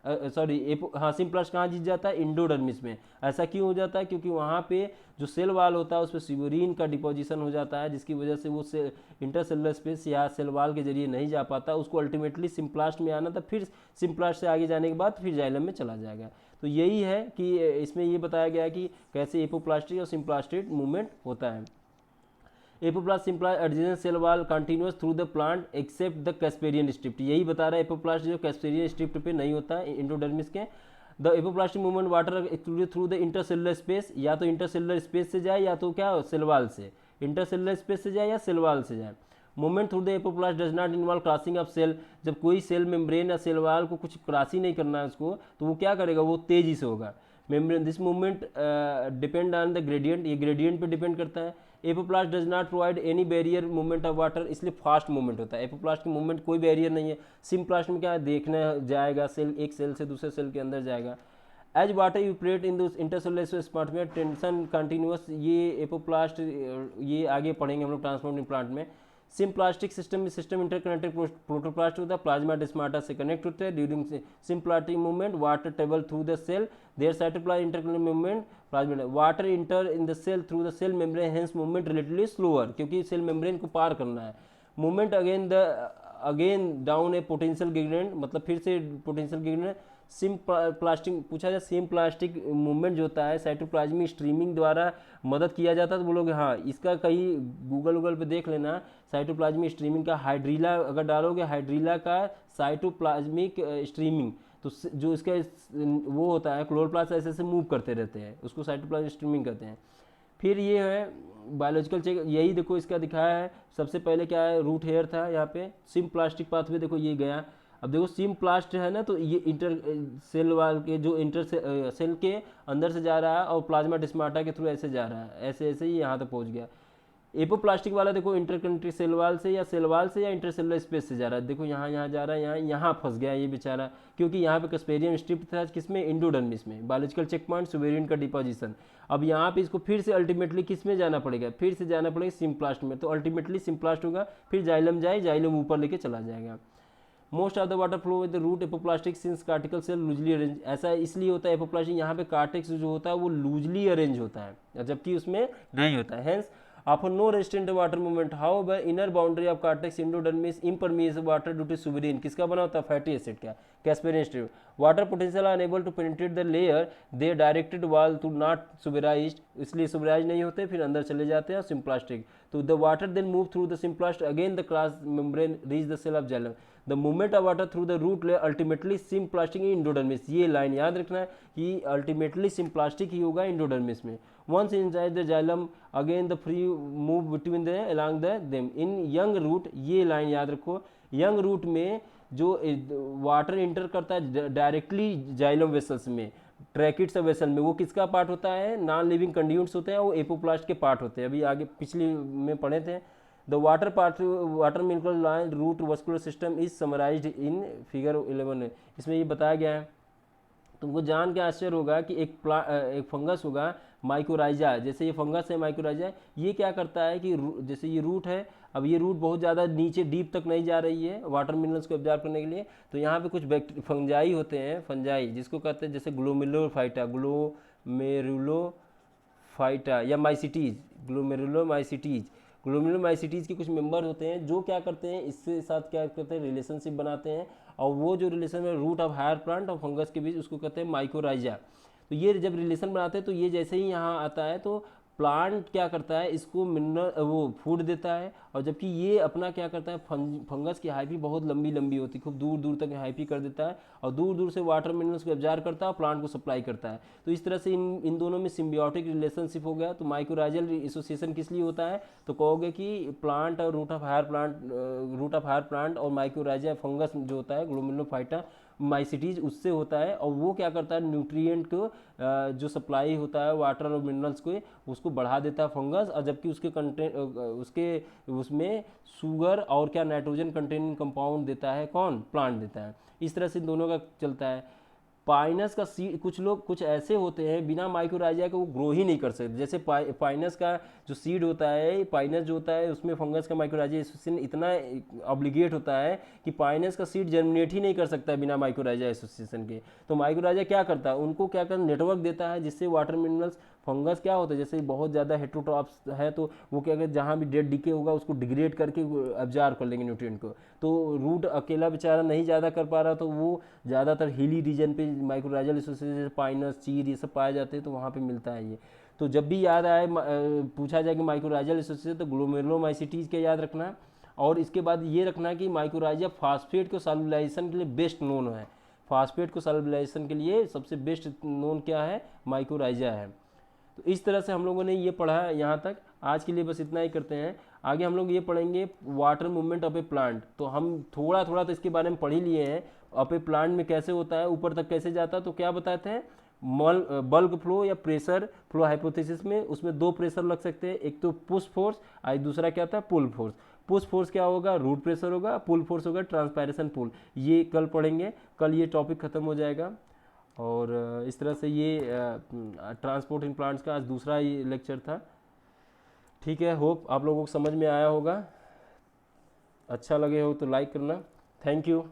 सिम्प्लास्ट कहाँ जीत जाता है, इंडोडर्मिस में। ऐसा क्यों हो जाता है, क्योंकि वहाँ पे जो सेल वाल होता है उस पर सिवरीन का डिपोजिशन हो जाता है, जिसकी वजह से वो इंटरसेलुलर स्पेस या सेल वाल के जरिए नहीं जा पाता, उसको अल्टीमेटली सिम्प्लास्ट में आना था, फिर सिम्प्लास्ट से आगे जाने के बाद फिर जाइलम में चला जाएगा। तो यही है कि इसमें ये बताया गया है कि कैसे एपोप्लास्टिक और सिम्प्लास्टिक मूवमेंट होता है। Apoplast symplast adjacent cell wall continuous through the plant except the Casparian strip, यही बता रहा है एपोप्लास्ट जो कैस्पेरियन स्ट्रिप्ट पे नहीं होता है इंडोडर्मिस के। The apoplastic movement water through the intercellular space, या तो इंटरसेलुलर स्पेस से जाए या तो क्या सेल वाल से, इंटरसेलुलर स्पेस से जाए या सेल वाल से जाए। Movement through the apoplast does not involve crossing of cell, जब कोई सेल मेम्ब्रेन या सेल वाल को कुछ क्रॉस ही नहीं करना है उसको, तो वो क्या करेगा, वो तेजी से होगा। Membrane this movement depend on the gradient, ये ग्रेडियंट पे डिपेंड करता है। Apoplast does not provide any barrier movement of water, इसलिए फास्ट मूवमेंट होता है। एपोप्लास्ट की मूवमेंट कोई बैरियर नहीं है। सिम्प्लास्ट में क्या है, देखना जाएगा सेल, एक सेल से दूसरे सेल के अंदर जाएगा। एज वाटर यूपरेट इन द इंटरसेलुलर स्पार्ट में टेंशन कंटिन्यूअस, ये एपोप्लास्ट ये आगे पढ़ेंगे हम लोग ट्रांसपोर्टिंग प्लांट में। सिम्प्लास्टिक सिस्टम में सिस्टम इंटरकनेक्टेड प्रोटोप्लास्ट होता है, प्लाज्मा डिस्माटा से कनेक्ट होते हैं। During symplastic movement water travel through the cell, their cytoplasm interconnect movement plasma water enter in the cell through the cell membrane, hence movement relatively slower, क्योंकि सेल मेम्ब्रेन को पार करना है। Movement again down a potential gradient, मतलब फिर से पोटेंशियल ग्रेडियंट। सिम्प्लास्टिक पूछा जाए, सिम्प्लास्टिक मूवमेंट जो होता है साइटोप्लाज्मिक स्ट्रीमिंग द्वारा मदद किया जाता है। तो बोलोगे हाँ, इसका कहीं गूगल पे देख लेना, साइटोप्लाज्मिक स्ट्रीमिंग का हाइड्रीला अगर डालोगे, हाइड्रीला का साइटोप्लाज्मिक स्ट्रीमिंग, तो जो इसका वो होता है क्लोरोप्लास्ट ऐसे ऐसे मूव करते रहते हैं, उसको साइटोप्लाज्मिक स्ट्रीमिंग कहते हैं। फिर ये है बायोलॉजिकल चेक, यही देखो इसका दिखाया है। सबसे पहले क्या है, रूट हेयर था यहाँ पे, सिम्प्लास्टिक पाथवे देखो ये गया। अब देखो सिम्प्लास्ट है ना, तो ये इंटर सेल वाल के जो इंटर सेल के अंदर से जा रहा है और प्लाज्मा डिस्माटा के थ्रू ऐसे जा रहा है, ऐसे ऐसे ही यहाँ तक पहुँच गया। एपोप्लास्टिक वाला देखो इंटरकनेक्टेड सेल वाल से या सेल वाल से या इंटरसेलुलर स्पेस से जा रहा है, देखो यहाँ जा रहा है, यहाँ फंस गया ये बेचारा, क्योंकि यहाँ पे कैस्पेरियन स्ट्रिप्ट था किसमें, इंडोडर्मिस में। बायोलॉजिकल चेक पॉइंट सुबेरिन का डिपोजिशन। अब यहाँ पे इसको फिर से अल्टीमेटली किस में जाना पड़ेगा, फिर से जाना पड़ेगा सिम्प्लास्ट में, तो अल्टीमेटली सिम्प्लास्ट होगा, फिर जाइलम जाए, जाइलम ऊपर लेके चला जाएगा। Most of the water flow with the root apoplastic since cortical cell loosely arrange, ऐसा इसलिए होता है एपोप्लास्टिक, यहाँ पे कार्टेक्स जो होता है वो लूजली अरेंज होता है, जबकि उसमें नहीं होता है। Hence offer no restraint water movement, however inner boundary of cortex endodermis impermeable water due to suberin, किसका बना होता है, फैटी एसिड का, casparian strip. Water potential are unable to penetrate the layer, they directed wall to not suberized, इसलिए सुबेराइज नहीं होते, फिर अंदर चले जाते हैं। सिम्प्लास्टिक, तो the water then move through the symplast again the cross membrane reach the cell of xylem, the movement of water through the root layer ultimately symplastic in endodermis, ये लाइन याद रखना है कि अल्टीमेटली सिम्प्लास्टिक ही होगा इंडोडर्मिस में। Once inside the xylem, again the free move between the along the them. In young root, ये लाइन याद रखो, यंग रूट में जो वाटर इंटर करता है डायरेक्टली जाइलम वेसल्स में, ट्रैकिट्स वेसल में, वो किसका पार्ट होता है, नॉन लिविंग कंड्यूट्स होते हैं, वो एपोप्लास्ट के पार्ट होते हैं, अभी आगे पिछली में पढ़े थे। The water mineral line root vascular system is summarized in figure 11 इसमें ये बताया गया है। तुमको जान के आश्चर्य होगा कि एक फंगस होगा माइकोराइजा, जैसे ये फंगस है माइकोराइजा, ये क्या करता है कि जैसे ये रूट है, अब ये रूट बहुत ज़्यादा नीचे डीप तक नहीं जा रही है वाटर मिनरल्स को एब्जॉर्ब करने के लिए, तो यहाँ पे कुछ फंजाई होते हैं, फंजाई जिसको कहते हैं जैसे ग्लोमेरुलोफाइटा या माइसिटीज, ग्लोमेरुलोमाइसिटीज के कुछ मेंबर होते हैं जो क्या करते हैं, इसके साथ क्या करते हैं, रिलेशनशिप बनाते हैं, और वो जो रिलेशन है रूट ऑफ हायर प्लांट और फंगस के बीच उसको कहते हैं माइकोराइजा। तो ये जब रिलेशन बनाते हैं तो ये जैसे ही यहाँ आता है तो प्लांट क्या करता है, इसको मिनरल वो फूड देता है, और जबकि ये अपना क्या करता है, फंगस की हाइपी बहुत लंबी लंबी होती है, खूब दूर दूर तक हाइपी कर देता है और दूर दूर से वाटर मिनरल्स को एब्जॉर्ब करता है और प्लांट को सप्लाई करता है। तो इस तरह से इन दोनों में सिम्बियोटिक रिलेशनशिप हो गया। तो माइकोराइजल एसोसिएशन किस लिए होता है, तो कहोगे कि प्लांट और रूट ऑफ हायर प्लांट और माइकोराइजा फंगस जो होता है ग्लोमेरुलोफाइटा माइसिटीज उससे होता है, और वो क्या करता है, न्यूट्रिएंट को जो सप्लाई होता है वाटर और मिनरल्स को उसको बढ़ा देता है फंगस, और जबकि उसमें शुगर और क्या नाइट्रोजन कंटेनिंग कंपाउंड देता है कौन, प्लांट देता है। इस तरह से इन दोनों का चलता है। पाइनस का सीड, कुछ ऐसे होते हैं बिना माइकोराइजा के वो ग्रो ही नहीं कर सकते, जैसे पाइनस का जो सीड होता है, पाइनस जो होता है उसमें फंगस का माइकोराइजा एसोसिएशन इतना ऑब्लिगेट होता है कि पाइनस का सीड जर्मिनेट ही नहीं कर सकता है बिना माइकोराइजा एसोसिएशन के। तो माइकोराइजा क्या करता है, उनको क्या करता है, नेटवर्क देता है, जिससे वाटर मिनरल्स, फंगस क्या होता है जैसे बहुत ज़्यादा हेट्रोट्रॉप्स है तो वो क्या कहते हैं जहाँ भी डेड डिके होगा उसको डिग्रेड करके एब्जॉर्ब कर लेंगे न्यूट्रिएंट को। तो रूट अकेला बेचारा नहीं ज़्यादा कर पा रहा, तो वो ज़्यादातर हिली रीजन पे माइकोराइजल एसोसिएशन पाइनस, चीर ये सब पाए जाते हैं, तो वहाँ पे मिलता है ये। तो जब भी याद आए पूछा जाए कि माइकोराइजल एसोसिएशन, तो ग्लोमेरुलोमाइसिटीज के याद रखना, और इसके बाद ये रखना कि माइकोराइजा फास्फेट को सॉल्युलाइजेशन के लिए बेस्ट नोन है। फास्फेट को सॉल्युलाइजेशन के लिए सबसे बेस्ट नोन क्या है, माइकोराइजा है। तो इस तरह से हम लोगों ने ये पढ़ा है यहाँ तक। आज के लिए बस इतना ही करते हैं। आगे हम लोग ये पढ़ेंगे water movement of A plant. तो हम थोड़ा थोड़ा तो इसके बारे में पढ़ ही लिए हैं, ऑफ ए प्लांट में कैसे होता है, ऊपर तक कैसे जाता है। तो क्या बताते हैं, बल्क फ्लो या प्रेशर फ्लो हाइपोथेसिस में उसमें दो प्रेशर लग सकते हैं, एक तो पुश फोर्स और दूसरा क्या होता है, पुल फोर्स। पुश फोर्स क्या होगा, रूट प्रेशर होगा, पुल फोर्स होगा ट्रांसपायरेशन पुल। ये कल पढ़ेंगे, कल ये टॉपिक खत्म हो जाएगा। और इस तरह से ये ट्रांसपोर्ट इन प्लांट्स का आज दूसरा ही लेक्चर था। ठीक है, होप आप लोगों को समझ में आया होगा। अच्छा लगे हो तो लाइक करना। Thank you.